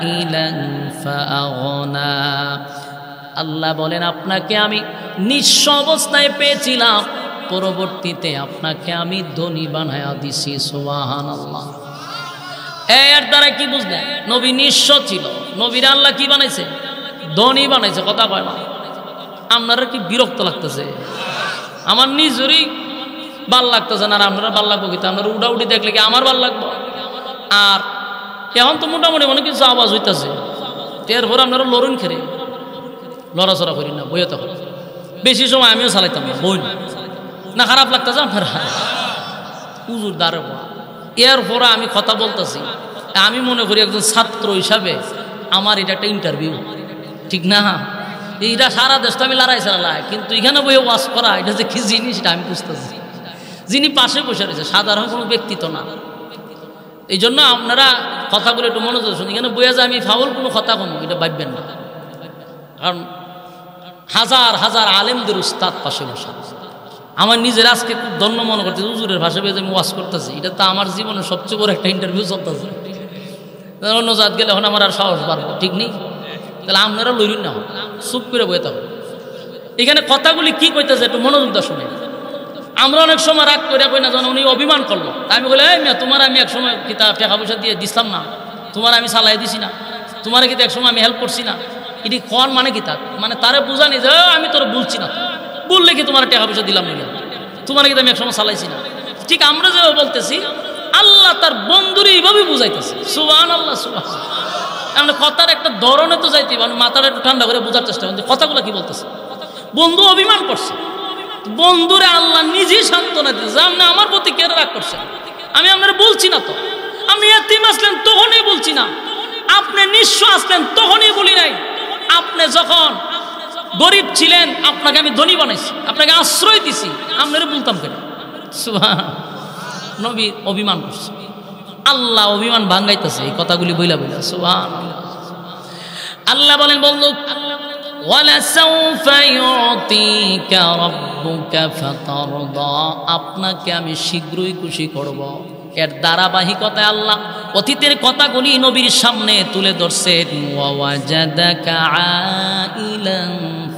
আইলান ফাআগনা। আল্লাহ বলেন আপনাকে আমি নিঃস্ব অবস্থায় পেয়েছিলাম, পরবর্তীতে আপনাকে আমি ধনী বানায়া দিছি। সুবহানাল্লাহ। এর দ্বারা কি বুঝলেন? নবী নিঃস্ব ছিল, নবীর আল্লাহ কি বানাইছে? ধনী বানাইছে। কথা কয় না? আপনারা কি বিরক্ত লাগতেছে? আমার নিজেরই ভাল লাগতেছে না, আর আপনারা ভাল লাগবো কিন্তু? আপনারা উডাউডি দেখলে কি আমার ভাল লাগবো? আর এখন তো মোটামুটি মনে কিছু আওয়াজ হইতেছে, এরপর আপনারা লড়ুন খেরে লড়াচড়া করি না, বইয়ে তখন বেশি সময় আমিও চালাইতাম না, বই না। খারাপ লাগতেছে আপনারা? হুজুর দাঁড়ে এরপরে আমি কথা বলতেছি, আমি মনে করি একজন ছাত্র হিসাবে আমার এটা একটা ইন্টারভিউ, ঠিক না? এইটা সারা দেশটা আমি লড়াই চালাই, কিন্তু এখানে বইয়ে ওয়াজ করা এটা যে কি জিনিস এটা আমি বুঝতেছি। যিনি পাশে বসে রয়েছে সাধারণ কোনো ব্যক্তি তো না, এই জন্য আপনারা কথাগুলো একটু মনোযোগ শুনুন। এখানে বইয়া যায় আমি ফাউল কোনো কথা কম, এটা ভাববেন না, কারণ হাজার হাজার আলেমদের উস্তাদ পাশে বসে। আমার নিজের আজকে খুব ধন্য মনে করতে, হুজুরের ভাষা পেয়ে আমি ওয়াজ করতেছি, এটা তো আমার জীবনের সবচেয়ে বড় একটা ইন্টারভিউ চলতেছে। অন্য জাত গেলে এখন আমার আর সাহস বাড়বো, ঠিক নেই? তাহলে আপনারা লইলেন না, চুপ করে বইয়ে থাকুন। এখানে কথাগুলি কি কইতেছে একটু মনোযোগ দা শুনে। আমরা অনেক সময় রাগ করে কই না, যখন উনি অভিমান করলো, আমি বলি এই মিয়া তোমার আমি এক সময় কিতাব টাকা পয়সা দিয়ে দিছিলাম না, তোমার আমি চালাই দিছি না, তোমার কিন্তু এক সময় আমি হেল্প করছি না। এটি কন মানে কি? তার মানে তারে বুঝানি যে আমি তোর বলছি না, বললে কি তোমার টাকা পয়সা দিলাম না, তোমার কিন্তু আমি এক সময় চালাইছি না। ঠিক আমরা যে বলতেছি, আল্লাহ তার বন্ধুর এইভাবে বুঝাইতেছে। সুবহানাল্লাহ, সুবহানাল্লাহ। মানে কথার একটা ধরনে তো যাইতে মানে মাথাটা একটু ঠান্ডা করে বোঝার চেষ্টা করতে, কথাগুলো কি বলতেছে। বন্ধু অভিমান করছে, বন্ধুরে আল্লাহ নিজেই সান্ত্বনা দিয়েছে, আপনি আমার প্রতি কেন রাগ করছেন? আমি আপনার বলছি না তো, আপনি এতিম আসলেন তখনই বলছি না, আপনি নিঃস্ব আসলেন তখনই বলি নাই। আপনি যখন গরিব ছিলেন আপনাকে আমি ধনী বানাইছি, আপনাকে আশ্রয় দিছি, আপনারা বলতাম কেন? সুবহানাল্লাহ। নবী অভিমান করছে, আল্লাহ অভিমান ভাঙাইতেছে এই কথাগুলি বইলা বইলা। সুবহানাল্লাহ। আল্লাহ বলেন বন্ধু, ওয়ালাসাউফা ইউতিকা রাব্বুকা ফাতারদা, আপনাকে আমি শীঘ্রই খুশি করব। এর ধারাবাহিকতায় আল্লাহ অতীতের কথাগুলি নবীর সামনে তুলে ধরছেন। ওয়া ওয়াজাদাকা আইলান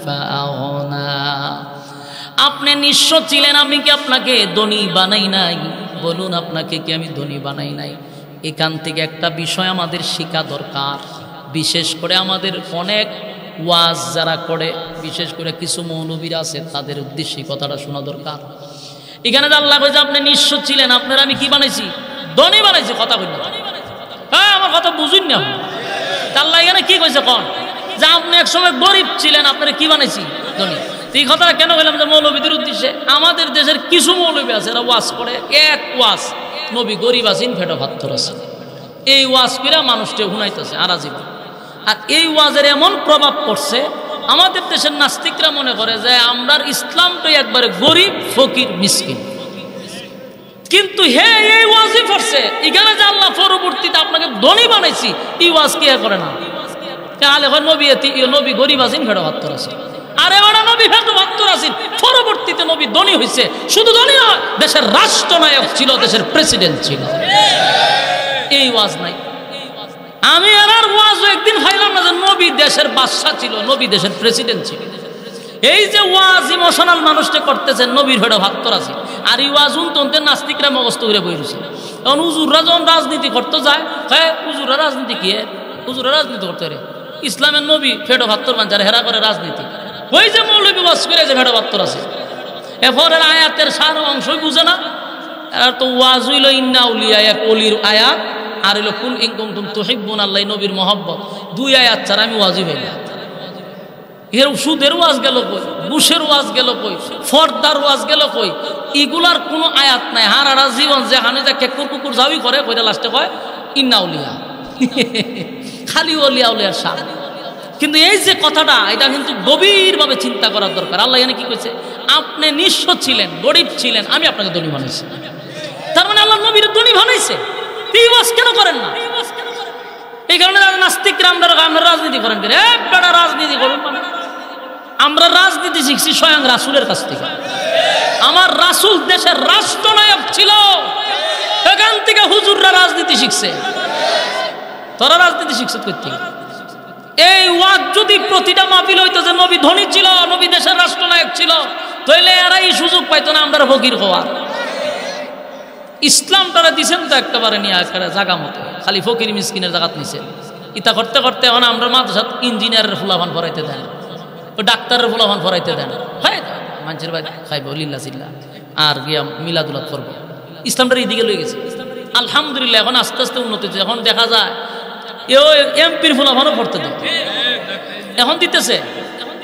ফাআগনা, আপনি নিঃস্ব ছিলেন, আমি কি আপনাকে ধনী বানাই নাই? বলুন, আপনাকে কি আমি ধনী বানাই নাই? এখান থেকে একটা বিষয় আমাদের শেখা দরকার, বিশেষ করে আমাদের অনেক ওয়াজ যারা করে, বিশেষ করে কিছু মৌলবীরা আছে, তাদের উদ্দেশ্যে কথাটা শোনা দরকার। এখানে যে আল্লাহ কইছে আপনি নিঃস্ব ছিলেন, আপনারা আমি কি বানাইছি? ধনী বানাইছি। কথা কই না, হ্যাঁ আমার কথা বুঝুন না। আল্লাহ এখানে কি কইছে? কোন যে আপনি এক সময় গরিব ছিলেন, আপনারা কি বানাইছি? ধনী। এই কথাটা কেন বললাম? যে মৌলবীদের উদ্দেশ্যে। আমাদের দেশের কিছু মৌলবী আছে, এরা ওয়াজ করে এক ওয়াজ, নবী গরিব আছেন, ফেটো ভাত্তর আছে, এই ওয়াজ করে মানুষকে শুনাইতেছে আরাজীবন। আর এই ওয়াজের এমন প্রভাব পড়ছে, আমাদের দেশের নাস্তিকরা মনে করে যে আমরা ইসলামটাই একবারে গরিব ফকির মিসকিন। কিন্তু হে এই ওয়াজই পড়ছে এখানে যে আল্লাহ পরবর্তীতে আপনাকে ধনী বানাইছি, এই ওয়াজ কে করে না? তাহলে নবী গরিব আছেন, ফেটো ভাত্তর আছে। আরে ওরা নবী ফেটো ভাত্তর আছেন, পরবর্তীতে নবী ধনী হয়েছে। শুধু ধনী নয়, দেশের রাষ্ট্রনায়ক ছিল, দেশের প্রেসিডেন্ট ছিল। এই ওয়াজ নাই। আমি আর ওয়াজ একদিন খাইলাম না যে নবী দেশের বাদশা ছিল, নবী দেশের প্রেসিডেন্ট ছিল। এই যে ওয়াজ ইমোশনাল মানুষটা করতেছেন, নবীর ফেটো ভাত্তর আছে। আর এই ওয়াজ উনতে নাস্তিকরা মগস্ত করে বই রয়েছে। এখন হুজুররা যখন রাজনীতি করতে যায়, হ্যাঁ হুজুরা রাজনীতি কি? হুজুরা রাজনীতি করতে রে, ইসলামের নবী ফেটো ভাত্তর মান যারা হেরা করে রাজনীতি। ওই যে মৌলবী ওয়াজ করে যে ভেড়া বাত্তর আছে, এরপরের আয়াতের সার অংশই বুঝে না। এরা তো ওয়াজ হইল ইন্না উলিয়া, এক অলির আয়াত, আর হইল কুল ইন কুনতুম তুহিব্বুনাল্লাহ, নবীর মহব্বত। দুই আয়াত ছাড়া আমি ওয়াজই হই না। এর সুদের ওয়াজ গেল কই, ঘুষের ওয়াজ গেল কই, ফর্দার ওয়াজ গেল কই, এগুলার কোনো আয়াত নাই। হারারা জীবন যেখানে যা কেকুর কুকুর যাওই করে কইটা লাস্টে কয় ইন্না উলিয়া, খালি ওলিয়া উলিয়ার সার। কিন্তু এই যে কথাটা, এটা কিন্তু গভীরভাবে চিন্তা করার দরকার। আল্লাহ এখানে কি কইছে? আপনি নিঃস্ব ছিলেন, গরিব ছিলেন, আমি আপনাকে ধনী বানাইছি। তার মানে আল্লাহ নবীর ধনী বানাইছে। এই ওয়াজ কেন করেন না? এই কারণে নাস্তিকরা আমরা রাজনীতি করেন, বেটা রাজনীতি করুন মানে আমরা রাজনীতি শিখছি স্বয়ং রাসূলের কাছ থেকে। আমার রাসূল দেশের রাষ্ট্রনায়ক ছিল, এখান থেকে হুজুররা রাজনীতি শিখছে। তোরা রাজনীতি শিখছে করতে। এই ওয়াজ যদি প্রতিটা মাহফিল হইতো যে নবী ধনী ছিল, নবী দেশের রাষ্ট্রনায়ক ছিল, তাহলে এরা এই সুযোগ পাইতো না আমরা ফকির হওয়ার। ইসলামটারা দিছেন তো একেবারে নিয়ে একেবারে জায়গা মতো, খালি ফকির মিসকিনের জায়গাত নিছেন। ইতা করতে করতে এখন আমরা মাদ্রাসাত ইঞ্জিনিয়ারের ফুলাভান ভরাইতে দেন, ও ডাক্তারের ফুলাভান ভরাইতে দেন, হ্যাঁ মানুষের বাড়ি খাইব লিল্লা চিল্লা আর গিয়া মিলাদুলাত করবো। ইসলামটার এইদিকে লয়ে গেছে আলহামদুলিল্লাহ। এখন আস্তে আস্তে উন্নতি হচ্ছে। এখন দেখা যায় এও এমপির ফুলাভানও পড়তে দেয়, এখন দিতেছে,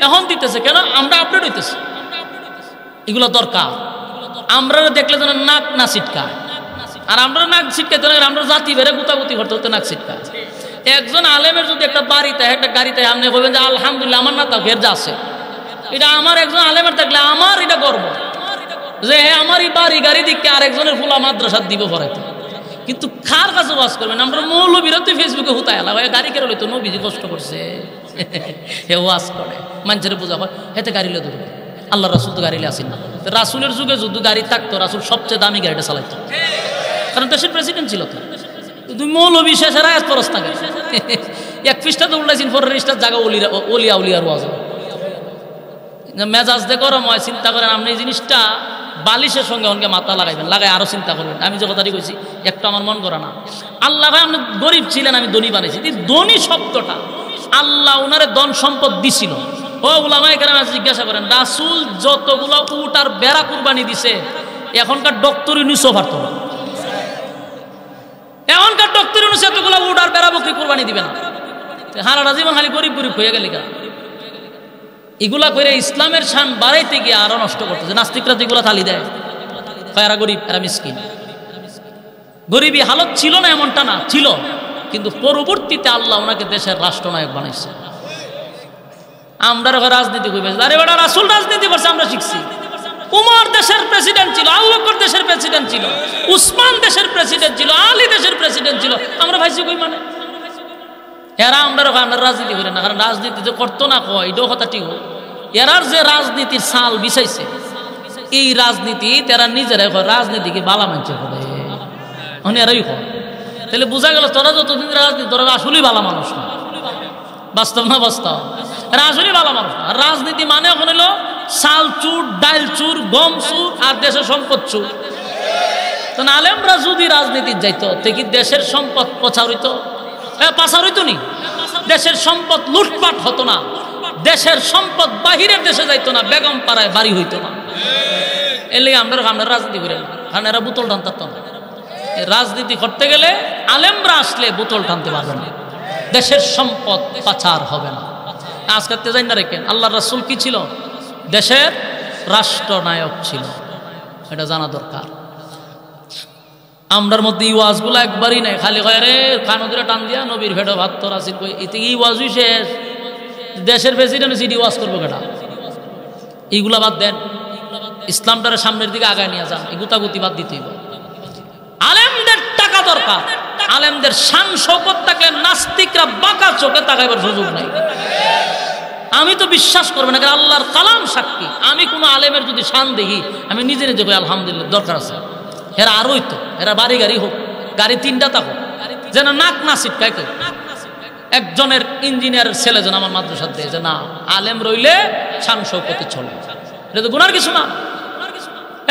এখন দিতেছে। কেন? আমরা আপডেট হইতেছি। এগুলো দরকার। আমরা দেখলে যেন নাক না ছিটকায়, আর আমরা নাক ছিটকাইতে না, আমরা জাতি বেড়ে গুতাগুতি করতে হতে নাক ছিটকায়। একজন আলেমের যদি একটা বাড়িতে একটা গাড়িতে আপনি বলবেন যে আলহামদুলিল্লাহ আমার না, তা ফের যা আছে, এটা আমার একজন আলেমের থাকলে আমার এটা গর্ব যে আমার এই বাড়ি গাড়ি দিকে আরেকজনের ফুলা মাদ্রাসাত দিব পড়াইতে। কিন্তু কার কাছে ওয়াজ করবেন? আমরা মৌলবীরা তো ফেসবুকে হুতায় এলা গাড়ি কেন লইতো, নবীজি কষ্ট করছে হে ওয়াজ করে মানুষের বোঝা হয়, হেতে গাড়ি লে দেবে। আল্লাহ রাসূল তো গাড়ি আসেন না। রাসূলের যুগে যদি গাড়ি থাকতো, রাসূল সবচেয়ে দামি গাড়িটা চালাইতো, কারণ দেশের প্রেসিডেন্ট ছিল তো। তুই মৌলবী শেষের আয়াত ফরজ থাকে, এক পৃষ্ঠা তো উল্টাইছেন, পরের পৃষ্ঠার জায়গা ওলিয়া উলিয়ার ওয়াজ। মেজাজ দিয়ে গরম হয়। চিন্তা করেন আপনি এই জিনিসটা বালিশের সঙ্গে অনকে মাথা লাগাইবেন, লাগাই আরো চিন্তা করবেন। আমি যে কথাটি কইছি একটু আমার মন করা না। আল্লাহ ভাই আপনি গরিব ছিলেন, আমি ধনী বানাইছি। ধনী শব্দটা আল্লাহ উনারে ধন সম্পদ দিছিল। ও উলামায়ে কেরাম জিজ্ঞাসা করেন, রাসূল যতগুলো উট আর বেড়া কুরবানি দিছে, এখনকার ডক্টর ইউনুসও পারতো না। এখনকার ডক্টর ইউনুস এতগুলো উট আর বেড়া বকরি কুরবানি দিবে না। হারাটা জীবন খালি গরিব গরিব হয়ে গেলে কেন? এগুলা করে ইসলামের শান বাড়াইতে গিয়ে আরো নষ্ট করতেছে। নাস্তিকরা যেগুলো তালি দেয়, এরা গরিব, এরা মিসকিন। গরিবী হালত ছিল না এমনটা না, ছিল, কিন্তু পরবর্তীতে আল্লাহ ওনাকে দেশের রাষ্ট্রনায়ক বানাইছে। আমরা রাজনীতি করবে, আরে বেটা রাসূল রাজনীতি করছে, আমরা শিখছি। উমর দেশের প্রেসিডেন্ট ছিল, আবু বকর দেশের প্রেসিডেন্ট ছিল, উসমান দেশের প্রেসিডেন্ট ছিল, আলী দেশের প্রেসিডেন্ট ছিল, আমরা ভাইছি কই মানে? এরা আমরা রাজনীতি করি না, কারণ রাজনীতি যে করতো না কয় এটাও কথা ঠিক। এরার যে রাজনীতির সাল বিছাইছে, এই রাজনীতি তারা নিজেরাই কয় রাজনীতিকে বালা মানছে করে, এরাই কয়। তাহলে বোঝা গেল তোরা যতদিন রাজনীতি, তোরা আসলেই বালা মানুষ না। বাস্তব না বাস্তব? এরা আসলেই বালা মানুষ না। রাজনীতি মানে এখন হলো চাল চুর, ডাইল চুর, গম চুর আর দেশের সম্পদ চুর। তো আলেমরা যদি রাজনীতির যাইতো, দেখি দেশের সম্পদ পাচার হইতো, পাচার হইতো নি, দেশের সম্পদ লুটপাট হতো না, দেশের সম্পদ বাহিরের দেশে যাইতো না, বেগম পাড়ায় বাড়ি হইতো না। এর লেগে আমরা রাজনীতি করি না, কারণ এরা বোতল টানতাম না। রাজনীতি করতে গেলে আলেমরা আসলে বোতল টানতে পারবে না, দেশের সম্পদ পাচার হবে না। আজকে জানি না রেখেন আল্লাহ রাসূল কি ছিল? দেশের রাষ্ট্রনায়ক ছিল, এটা জানা দরকার। আমরার মধ্যে এই ওয়াজগুলো একবারই নাই, খালি কয় রে কানো ধরে টান দিয়া নবীর ভেড়ো ভাত তোর আসির কই, এতে এই ওয়াজই শেষ। দেশের প্রেসিডেন্ট সিডি ওয়াজ করবো কেটা? এইগুলা বাদ দেন, ইসলামটারে সামনের দিকে আগায় নিয়ে যান, এই গুতাগুতি বাদ দিতেই হবে। আলেমদের টাকা দরকার, আলেমদের শান শৌকত থাকলে নাস্তিকরা বাঁকা চোখে তাকাইবার সুযোগ নাই। আমি তো বিশ্বাস করবো না, আল্লাহর কালাম সাক্ষী, আমি কোনো আলেমের যদি শান দেখি আমি নিজে নিজে কই আলহামদুলিল্লাহ, দরকার আছে। এরা আরোই তো, এরা বাড়ি গাড়ি হোক, গাড়ি তিনটা থাকুক, যেন নাক না ছিটকায়। একজনের ইঞ্জিনিয়ারের ছেলে যেন আমার মাদ্রাসার দেয় যে না, আলেম রইলে শান শৌকতে চলে, এটা তো গুনার কিছু না।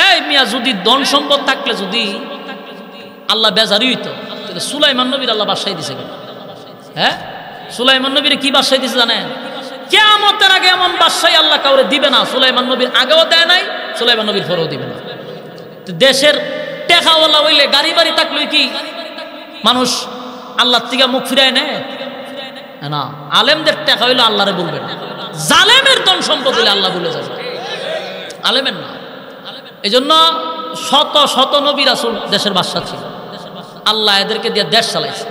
এই মিয়া, যদি ধন সম্পদ থাকলে যদি আল্লাহ বেজারি হইতো, তাহলে সুলাইমান নবীর আল্লাহ বাসায় দিছে কেন? হ্যাঁ, সুলাইমান নবীর কি বাসায় দিছে জানেন? কিয়ামত কিয়ামতের আগে এমন বাদশাহী আল্লাহ কাউরে দিবে না, সুলাইমান নবীর আগেও দেয় নাই, সুলাইমান নবীর পরেও দিবে না। দেশের টেকাওয়ালা হইলে গাড়ি বাড়ি থাকলে কি মানুষ আল্লাহর থেকে মুখ ফিরায় নেয় না? আলেমদের টেকা হইলে আল্লাহরে বলবেন, জালেমের ধন সম্পদ হইলে আল্লাহ বলে যাবে, আলেমের না। এই জন্য শত শত নবী রাসূল দেশের বাদশা ছিল, আল্লাহ এদেরকে দিয়ে দেশ চালাইছে।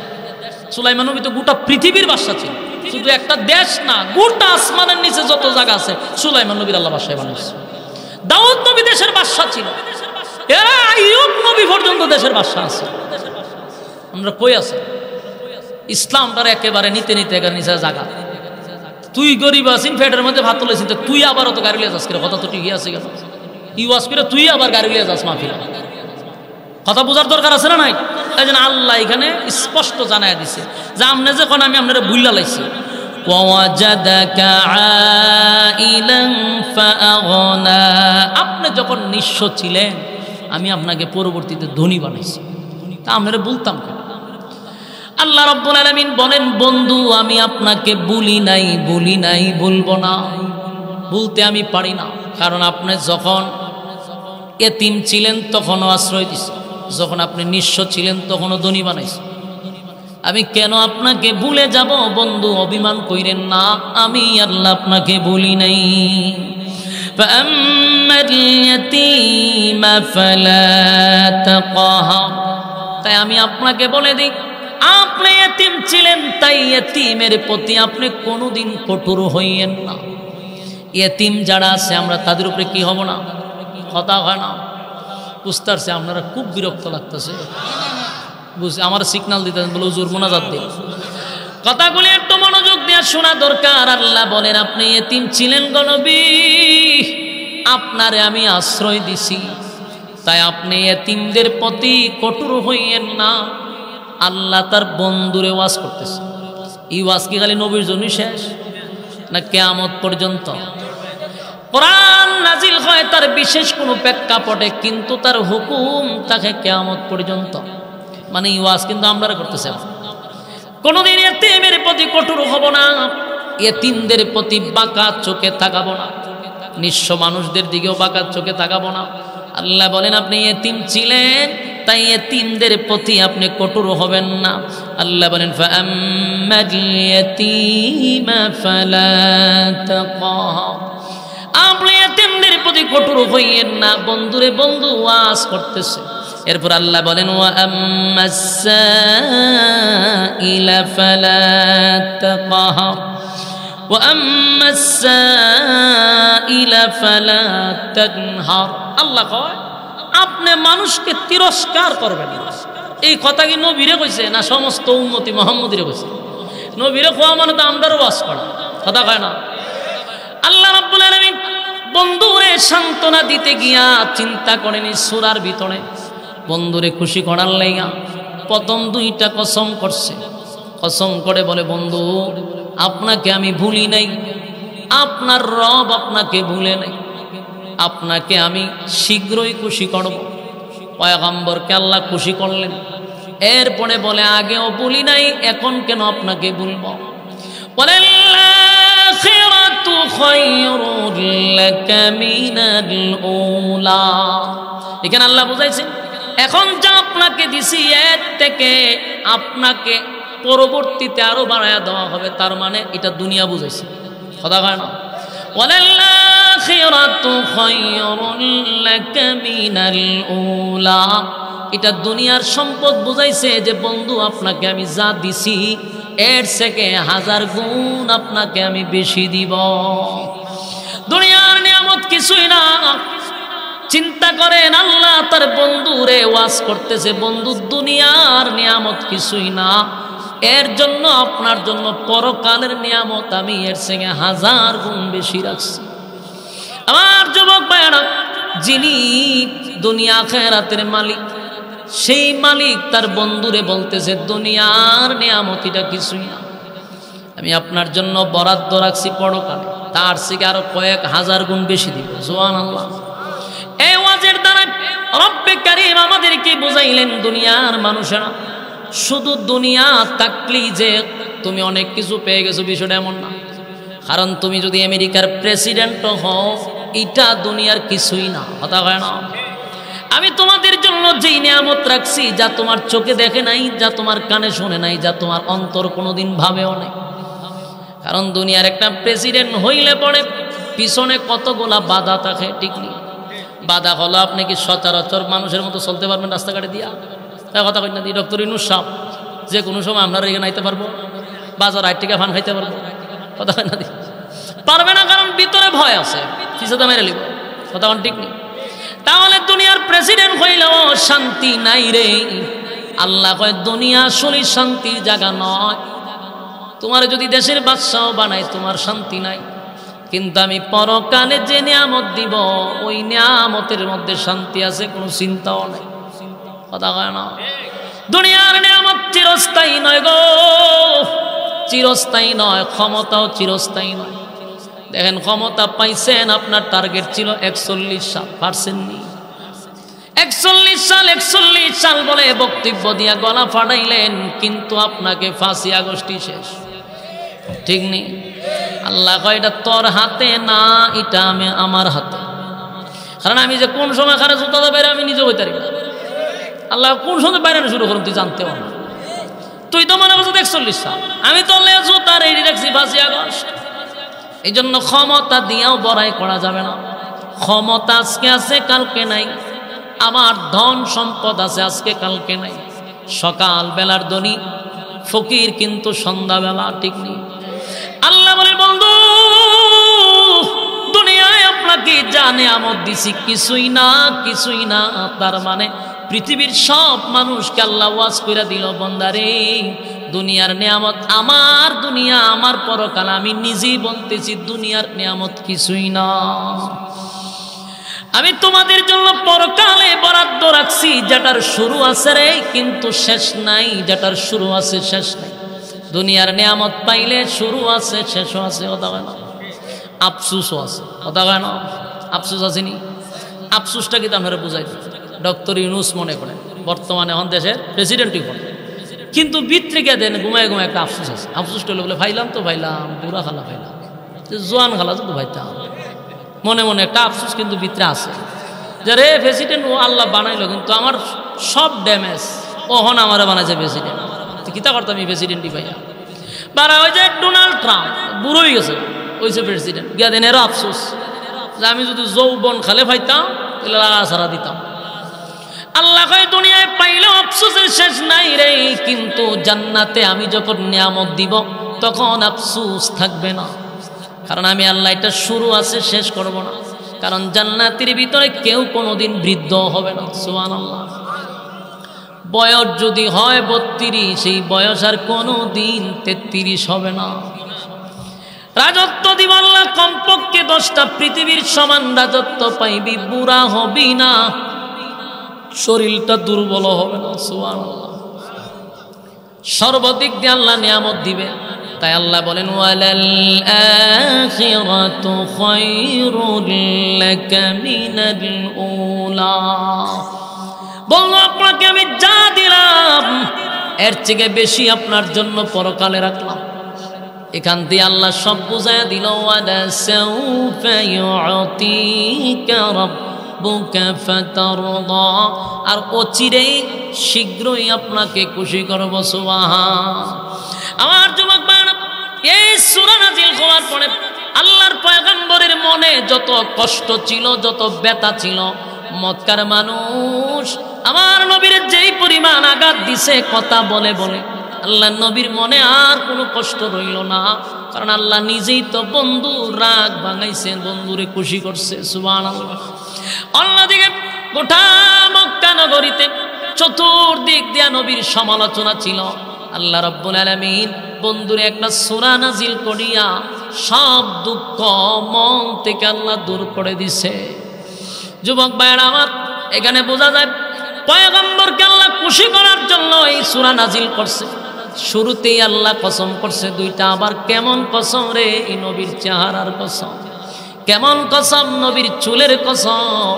সুলাইমান নবী তো গোটা পৃথিবীর বাদশা ছিল, শুধু একটা দেশ না, গোটা আসমানের নিচে যত জায়গা আছে সুলাইমান নবীর আল্লাহ বাদশাহ বানাইছে। দাউদ নবী দেশের বাদশা ছিল, আইয়ুব নবী পর্যন্ত দেশের বাদশা আছে। আমরা কই আছে ইসলামটার একেবারে নিতে নিতে নিচে জায়গা। তুই গরিব আছিস, পেটের মধ্যে ভাত তুলেছিস, তুই আবার অত গাড়ি লিয়ে যাস কিনা? কথা তো ঠিকই আছে কেন? ইউয়াজ করে তুই আবার গাড়ি লিয়ে যাস মাহফিলে, কথা বোঝার দরকার আছে না নাই? তাই জন্য আল্লাহ এখানে স্পষ্ট জানায় দিছে যে আমনে যখন আমি আপনারা বুইলা লাইছি, আপনি যখন নিঃস্ব ছিলেন আমি আপনাকে পরবর্তীতে ধনী বানাইছি, তা আপনারা বলতাম কেন? আল্লাহ রাব্বুল আলামিন বলেন, বন্ধু আমি আপনাকে বলি নাই, বলবো না, বলতে আমি পারি না। কারণ আপনি যখন এতিম ছিলেন তখনও আশ্রয় দিছে, যখন আপনি নিঃস্ব ছিলেন তখনও ধনী বানাইছে। আমি কেন আপনাকে ভুলে যাব? বন্ধু অভিমান কইরেন না, আমি আল্লাহ আপনাকে বলি নাই। তাই আমি আপনাকে বলে দিই, আপনি এতিম ছিলেন, তাই এতিমের প্রতি আপনি কোনোদিন কঠোর হইয়েন না। এতিম যারা আছে আমরা তাদের উপরে কি হব না? কথা হয় না? বুঝতে পারছি আপনারা খুব বিরক্ত লাগতেছে, বুঝছি আমার সিগনাল দিতে বলে হুজুর মোনাজাত দিন। কথাগুলি একটু মনোযোগ দিয়ে শোনা দরকার। আল্লাহ বলেন, আপনি এতিম ছিলেন গো নবী, আপনারে আমি আশ্রয় দিছি, তাই আপনি এতিমদের প্রতি কঠোর হইয়েন না। আল্লাহ তার বন্ধুরে ওয়াজ করতেছে। এই ওয়াজ কি খালি নবীর জন্যই শেষ না কিয়ামত পর্যন্ত? কোরআন নাজিল হয় তার বিশেষ কোনো প্রেক্ষাপটে, কিন্তু তার হুকুম থাকে কিয়ামত পর্যন্ত। মানে এই ওয়াজ কিন্তু আমরা করতেছি। কোনোদিন এতিমের প্রতি কঠোর হব না, এতিমদের প্রতি বাঁকা চোখে তাকাবো না, নিঃস্ব মানুষদের দিকেও বাঁকা চোখে তাকাবো না। আল্লাহ বলেন, আপনি এতিম ছিলেন, তাই এতিমদের প্রতি আপনি কঠোর হবেন না। আল্লাহ বলেন, আপনি এতিমদের প্রতি কঠোর হইয়েন না। বন্ধুরে বন্ধু ওয়াজ করতেছে। এরপর আল্লাহ বলেন, আল্লাহ কয় আপনি মানুষকে তিরস্কার করবেন না। এই কথা কি নবীরে কইছে না সমস্ত উম্মতি মুহাম্মদীরে কইছে? নবীরে কোয়া মানে তো আমরাও ওয়াজ করা, কথা কয় না? আল্লাহ রাব্বুল আলামিন বন্ধুরে সান্ত্বনা দিতে গিয়া চিন্তা করেনি সূরার ভিতরে বন্ধুরে খুশি করার লাইগা প্রথম দুইটা কসম করছে। কসম করে বলে, বন্ধু আপনাকে আমি ভুলি নাই, আপনার রব আপনাকে ভুলে নাই, আপনাকে আমি শীঘ্রই খুশি করব। পয়গম্বরকে আল্লাহ খুশি করলেন। এরপরে বলে, আগেও বলি নাই, এখন কেন আপনাকে বলবো? বলে এখানে আল্লাহ বুঝাইছে, এখন যা আপনাকে দিছি এর থেকে আপনাকে পরবর্তীতে আরো বাড়ায়া দেওয়া হবে। তার মানে এটা দুনিয়া বুঝাইছে, কথা হয় না? এটা দুনিয়ার সম্পদ বুঝাইছে যে বন্ধু আপনাকে আমি যা দিছি এর থেকে 1000 গুণ আপনাকে আমি বেশি দিব। দুনিয়ার নিয়ামত কিছুই না। চিন্তা করেন, আল্লাহ তার বন্ধুরে ওয়াজ করতেছে, বন্ধু দুনিয়ার নিয়ামত কিছুই না, এর জন্য আপনার জন্য পরকালের নিয়ামত আমি এর থেকে 1000 গুণ বেশি রাখছি। আমার যুবক ভাইরা, যিনি দুনিয়া আখিরাতের মালিক, সেই মালিক তার বন্ধুরে বলতেছে, দুনিয়ার নিয়ামত এটা কিছুই না, আমি আপনার জন্য বরাদ্দ রাখছি পরকালে, তার থেকে আরো কয়েক 1000 গুণ বেশি দিব। সুবহানাল্লাহ। এই ওয়াজের দ্বারা রব্বে কারীম আমাদেরকে বুঝাইলেন, দুনিয়ার মানুষেরা শুধু দুনিয়া থাকলেই যে তুমি অনেক কিছু পেয়ে গেছো বিষয়টা এমন না। কারণ তুমি যদি আমেরিকার প্রেসিডেন্ট হও, এটা দুনিয়ার কিছুই না, কথা হয় না। আমি তোমাদের জন্য যেই নিয়ামত রাখছি, যা তোমার চোখে দেখে নাই, যা তোমার কানে শুনে নাই, যা তোমার অন্তর কোনোদিন ভাবেও নাই। কারণ দুনিয়ার একটা প্রেসিডেন্ট হইলে পরে পিছনে কতগুলা বাধা থাকে, ঠিক নেই? বাধা হলো আপনি কি সচরাচর মানুষের মতো চলতে পারবেন রাস্তাঘাটে দিয়া? তাই কথা কই না? দিই ডক্টর ইউনূস সাহেব যে কোনো সময় আপনারা এখানে আইতে পারবো, বাজার 8 টাকা ফান খাইতে পারবো, কথা কই না? দিই পারবে না, কারণ ভিতরে ভয় আছে, পিছনে মেরে লিব, কথা কোন ঠিক নেই? তাহলে দুনিয়ার প্রেসিডেন্ট হইলেও শান্তি নাই রে। আল্লাহ কয় দুনিয়া আসলে শান্তির জায়গা নয়। তোমার যদি দেশের বাদশাহ বানায়, তোমার শান্তি নাই। কিন্তু আমি পরকালে যে নিয়ামত দিব, ওই নিয়ামতের মধ্যে শান্তি আছে, কোনো চিন্তাও নাই, কথা কয় না? দুনিয়ার নিয়ামত চিরস্থায়ী নয় গো, চিরস্থায়ী নয়। ক্ষমতাও চিরস্থায়ী নয়। দেখেন, ক্ষমতা পাইছেন, আপনার টার্গেট ছিল 41 সাল, পারছেননি? 41 সাল বলে বক্তব্য দিয়া গলা ফাটাইলেন, কিন্তু আপনাকে 5ই আগস্টই শেষ, ঠিক নেই? আল্লাহ কয় এটা তোর হাতে না, এটা আমার হাতে। কারণ আমি যে কোন সময় খারাপ জুতা বাইরে আমি নিজে হইতে পারি না। আল্লাহ কোন সময় বাইরে শুরু করুন তুই জানতেও না। তুই তো মনে করছো 41 সাল, আমি তো জুতা রেডি রাখছি 5ই আগস্ট। এই জন্য ক্ষমতা দিয়েও বড়াই করা যাবে না। ক্ষমতা আজকে আছে, কালকে নাই। আমার ধন সম্পদ আছে, আজকে কালকে নাই। সকাল বেলার ধনী ফকির, কিন্তু সন্ধ্যাবেলা, ঠিক নেই? আল্লাহ বলে, বন্ধু দুনিয়ায় আপনাকে যা নিয়ামত দিছি কিছুই না, কিছুই না। তার মানে পৃথিবীর সব মানুষকে আল্লাহ ওয়াজ কইরা দিল, বান্দারে দুনিয়ার নিয়ামত আমার, দুনিয়া আমার পরকাল। আমি নিজেই বলতেছি দুনিয়ার নিয়ামত কিছুই না। আমি তোমাদের জন্য পরকালে বরাদ্দ রাখছি, যেটার শুরু আছে রে, কিন্তু শেষ নাই। যেটার শুরু আছে, শেষ নাই। দুনিয়ার নিয়ামত পাইলে শুরু আছে, শেষও আছে, কথা হয় না? আফসুসও আছে, কথা হয় না? আফসুস আসেনি? আফসুসটা কিন্তু আপনারা বুঝাই দিই। ডক্টর ইউনূস মনে করেন বর্তমানে এখন দেশের প্রেসিডেন্টই করেন, কিন্তু ভিতরে গিয়ে দেন ঘুমায় ঘুমায় একটা আফসুস আছে। আফসুসটা হলো বলে ভাইলাম তো ভাইলাম, বুড়া খালা ভাইলাম, জোয়ান খালা তো ভাইতাম, মনে মনে একটা আফসুস কিন্তু ভিতরে আছে যে রে প্রেসিডেন্ট ও আল্লাহ বানাইলো, কিন্তু আমার সব ড্যামেজ ওহন আমার বানাইছে প্রেসিডেন্ট। কিতা করতাম এই প্রেসিডেন্টই ভাইয়া বারা। ওই যে ডোনাল্ড ট্রাম্প বুড়ো হয়ে গেছে, ওইসে প্রেসিডেন্ট গিয়া দেন এরও আফসোস যে আমি যদি যৌবন খালে পাইতাম তাহলে লাগা ছাড়া দিতাম। আল্লাহ কয় দুনিয়ায় পাইলেও আফসোসের শেষ নাই রে, কিন্তু জান্নাতে আমি যখন নিয়ামত দিব তখন আফসোস থাকবে না। কারণ আমি আল্লাহ এটা শুরু আছে, শেষ করব না। কারণ জান্নাতের ভিতরে কেউ কোনোদিন বৃদ্ধ হবে না, সুবহানাল্লাহ। বয়স যদি হয় 32, সেই বয়স আর কোনো দিন 33 হবে না। রাজত্ব দিব আল্লাহ, কমপক্ষে 10টা পৃথিবীর সমান রাজত্ব পাইবি, বুড়া হবি না, শরীরটা দুর্বল হবে না, সুবহানাল্লাহ। সর্বদিক দিয়ে আল্লাহ নিয়ামত দিবে। তাই আল্লাহ বলেন ওয়ালাল আখিরাতু খায়রুল লাকা মিনাল উলা। বললো আপনাকে আমি যা দিলাম এর থেকে বেশি আপনার জন্য পরকালে রাখলাম। এখান দিয়ে আল্লাহ সব বুঝায় দিল, ওয়ালা সাউফা ইউতিকা রাব্বুকা ফাতারদা, আর অচিরেই শীঘ্রই আপনাকে খুশি করব, সুবহান। আমার যুবক ভাইরা, এই সূরা নাজিল হওয়ার পরে আল্লাহর পয়গম্বরের মনে যত কষ্ট ছিল, যত ব্যথা ছিল, মক্কার মানুষ আমার নবীর যেই পরিমাণ আঘাত দিছে কথা বলে বলে, আল্লাহ নবীর মনে আর কোনো কষ্ট রইল না। কারণ আল্লাহ নিজেই তো বন্ধুর রাগ ভাঙাইছেন, বন্ধুরে খুশি করছে, সুবহানাল্লাহ। অন্যদিকে গোটা মক্কা নগরীতে চতুর্দিক দিয়া নবীর সমালোচনা ছিল। আল্লাহ রাব্বুল আলামিন বন্ধুরে একটা সূরা নাজিল করিয়া সব দুঃখ মন থেকে আল্লাহ দূর করে দিছে। যুবক ভাইরা আমার, এখানে বোঝা যায় পয়গম্বরকে আল্লাহ খুশি করার জন্য এই সূরা নাজিল করছে। শুরুতেই আল্লাহ কসম করছে দুইটা, আবার কেমন কসম রে, এই নবীর চেহারার কসম। কেমন কসম? নবীর চুলের কসম।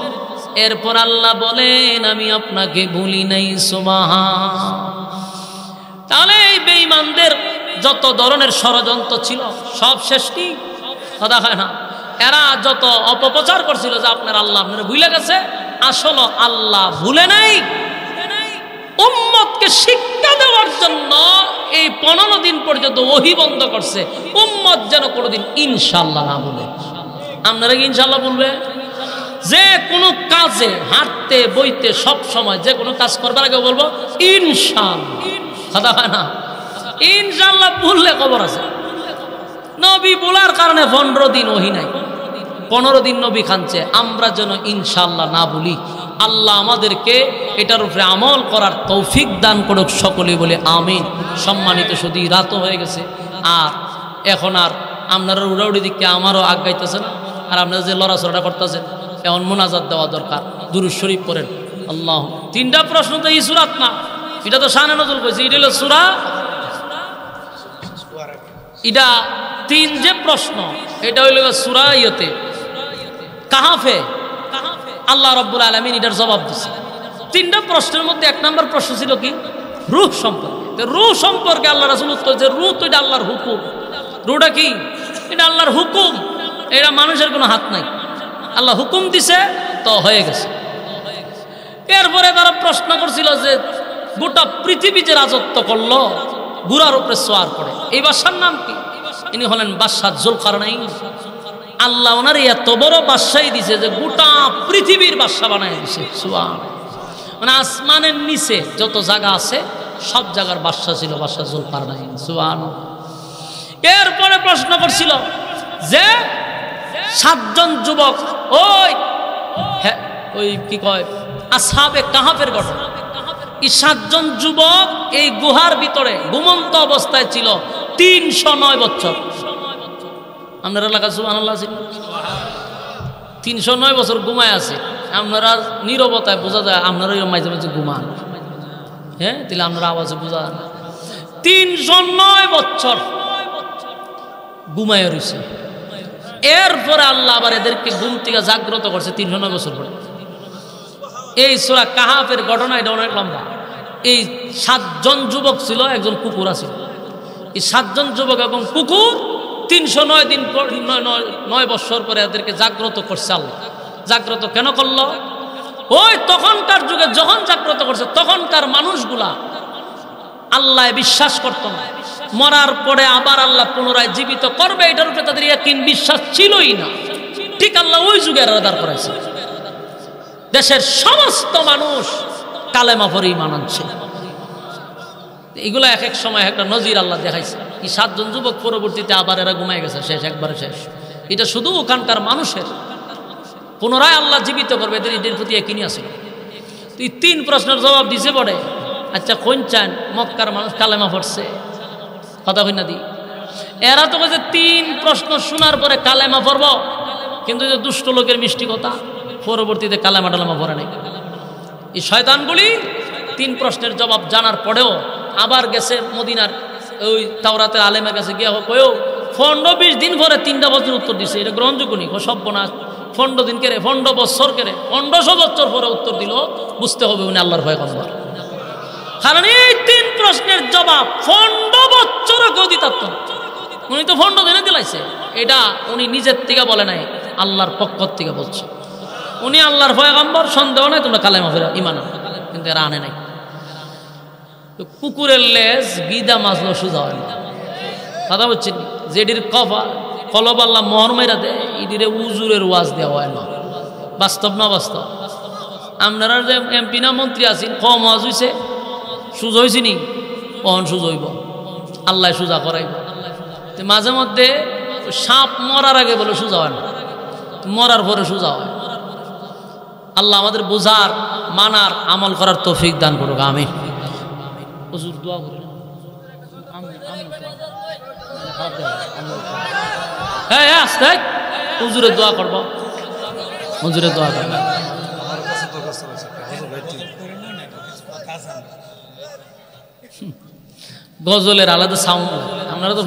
এরপর আল্লাহ বলেন আমি আপনাকে ভুলি নাই, সুবহান। তাহলে এই বেঈমানদের যত ধরনের ষড়যন্ত্র ছিল সব শেষ কি? কথা হয় না। এরা যত অপপ্রচার করছিল যে আপনার আল্লাহ আপনারা ভুলে গেছে, আসলে আল্লাহ ভুলে নাই। উম্মতকে শিক্ষা দেওয়ার জন্য এই 15 দিন পর্যন্ত ওহী বন্ধ করছে, উম্মত যেন কোনোদিন ইনশাআল্লাহ না বলে। আপনারা কি ইনশাআল্লাহ বলবে? যে কোনো কাজে হাঁটতে বইতে সব সময় যে কোনো কাজ করবার আগে বলবো ইনশাআল্লাহ। কথা হয় না? ইনশাআল্লাহ বললে খবর আছে। নবী বলার কারণে 15 দিন ওহী নাই, 15 দিন নবী খানছে। আমরা যেন ইনশাআল্লাহ না বলি। আল্লাহ আমাদেরকে এটার উপরে আমল করার তৌফিক দান করুক, সকলেই বলে আমিন। সম্মানিত শুধু রাতও হয়ে গেছে, আর এখন আর আপনারা উড়াউড়ি দিকে আমারও আগাইতেছেন, আর আপনারা যে লড়াচড়াটা করতেছেন, এখন মোনাজাত দেওয়া দরকার। দুরূদ শরীফ পড়েন। আল্লাহ। 3টা প্রশ্ন তো এই সূরাত না, এটা তো শানে নজরুল কইছে, এটা হলো সূরা, এটা 3 যে প্রশ্ন, এটা হইল সূরা ইয়েতে কাহাফে। আল্লাহ রাব্বুল আলামিন এটার জবাব দিয়েছে। 3টা প্রশ্নের মধ্যে 1 নম্বর প্রশ্ন ছিল কি? রূহ সম্পর্কে। রূহ সম্পর্কে আল্লাহ রাসূল উত্তর যে রূহ তো এটা আল্লাহর হুকুম। রূহটা কি? এটা আল্লাহর হুকুম, এটা মানুষের কোনো হাত নাই। আল্লাহ হুকুম দিছে তো হয়ে গেছে। এরপরে তারা প্রশ্ন করছিল যে গোটা পৃথিবী যে রাজত্ব করলো বুড়ার উপরে সোয়ার করে, এই বাদশার নাম কি? ইনি হলেন বাদশা যুলকারনাইন। আল্লাহ ওনার এত বড় বাদশাহী দিছে যে গোটা পৃথিবীর বাদশা বানায় দিছে। সুবহান। মানে আসমানের নিচে যত জায়গা আছে সব জায়গার বাদশা ছিল বাদশা যুলকারনাইন। সুবহান। এরপরে প্রশ্ন করছিল যে 7 জন যুবক, ওই কি কয় আসহাবে কাহাফের ঘটনা। এই 7 জন যুবক এই গুহার ভিতরে ঘুমন্ত অবস্থায় ছিল 309 বছর। আপনার এলাকা সুবহানাল্লাহ, 309 বছর ঘুমায় আছে। আপনারা নীরবতায় বোঝা যায় আপনারা মাঝে মাঝে ঘুমান। হ্যাঁ, তাহলে আপনারা আওয়াজে বোঝা যায়। 309 বছর ঘুমায় রয়েছে। এরপরে আল্লাহ আবার এদেরকে ঘুম থেকে জাগ্রত করছে 309 বছর পরে। এই সূরা কাহাফের ঘটনা এটা অনেক লম্বা। এই 7 জন যুবক ছিল, একজন কুকুর আছে। এই 7 জন যুবক এবং কুকুর 309 দিন পর 9 বছর পরে এদেরকে জাগ্রত করছে আল্লাহ। জাগ্রত কেন করলো? ওই তখনকার যুগে যখন জাগ্রত করছে তখনকার মানুষগুলা আল্লাহ বিশ্বাস করত না, মরার পরে আবার আল্লাহ পুনরায় জীবিত করবে এটার উপরে তাদের ইয়াকিন বিশ্বাস ছিলই না। ঠিক আল্লাহ ওই যুগে দাঁড় করাইছে। দেশের সমস্ত মানুষ কালেমা পড়ে ঈমান আনছে। এগুলো এক এক সময় একটা নজির আল্লাহ দেখাইছে। এই 7 জন যুবক পরবর্তীতে আবার এরা ঘুমায় গেছে, শেষ, একবারে শেষ। এটা শুধু ওখানকার মানুষের, পুনরায় আল্লাহ জীবিত করবে এদের প্রতি একই আছে। এই 3 প্রশ্নের জবাব দিছে পড়ে। আচ্ছা কোন চান? মক্কার মানুষ কালেমা পড়ছে, কথা কই না দি। এরা তো বলছে 3 প্রশ্ন শোনার পরে কালেমা পড়ব, কিন্তু যে দুষ্ট লোকের মিষ্টি কথা, পরবর্তীতে কালেমা টালেমা পড়ে নাই। এই শয়তানগুলি 3 প্রশ্নের জবাব জানার পরেও আবার গেছে মদিনার ওই তাওরাতের আলেমের কাছে গিয়ে কয়েও 15-20 দিন পরে 3টা বছর উত্তর দিছে। এটা গ্রহণযোগ্য নি? সব্যনাশ, 15 দিন কেড়ে 15 বছর কেড়ে 1500 বছর পরে উত্তর দিল। বুঝতে হবে উনি আল্লাহর পয়গম্বর। কারণ এই 3 প্রশ্নের জবাব 15 বছরও কেউ দিতাম। উনি তো 15 দিনে দিলাইছে। এটা উনি নিজের থেকে বলে নাই, আল্লাহর পক্ষ থেকে বলছে। উনি আল্লাহর পয়গম্বর, সন্দেহ নাই তোমরা কালেমা পড়ে ঈমান আনো, কিন্তু এরা আনে নাই। কুকুরের লেজ গিদা মাছলো সোজা হয় না, কথা বলছেন? যেটির কলব আল্লাহ মোহর মেরা দেয়, ইডিরে উজুরের ওয়াজ দেওয়া হয় না। বাস্তব না বাস্তব? আপনারা যে এমপি না মন্ত্রী আছেন, কম ওয়াজ হয়েছে, সুজ হয়েছে নি? কখন সুজ হইব? আল্লাহ সুজা করাইব। মাঝে মধ্যে সাপ মরার আগে বলে সুজা হয় না, মরার পরে সুজা হয়। আল্লাহ আমাদের বোঝার, মানার, আমল করার তৌফিক দান করুক। আমিন। হুজুর দোয়া করেন। হ্যাঁ আস্তে হুজুরে দোয়া করবো, হুজুরে দোয়া করবো। গজলের আলাদা সাউন্ড, আপনারা তো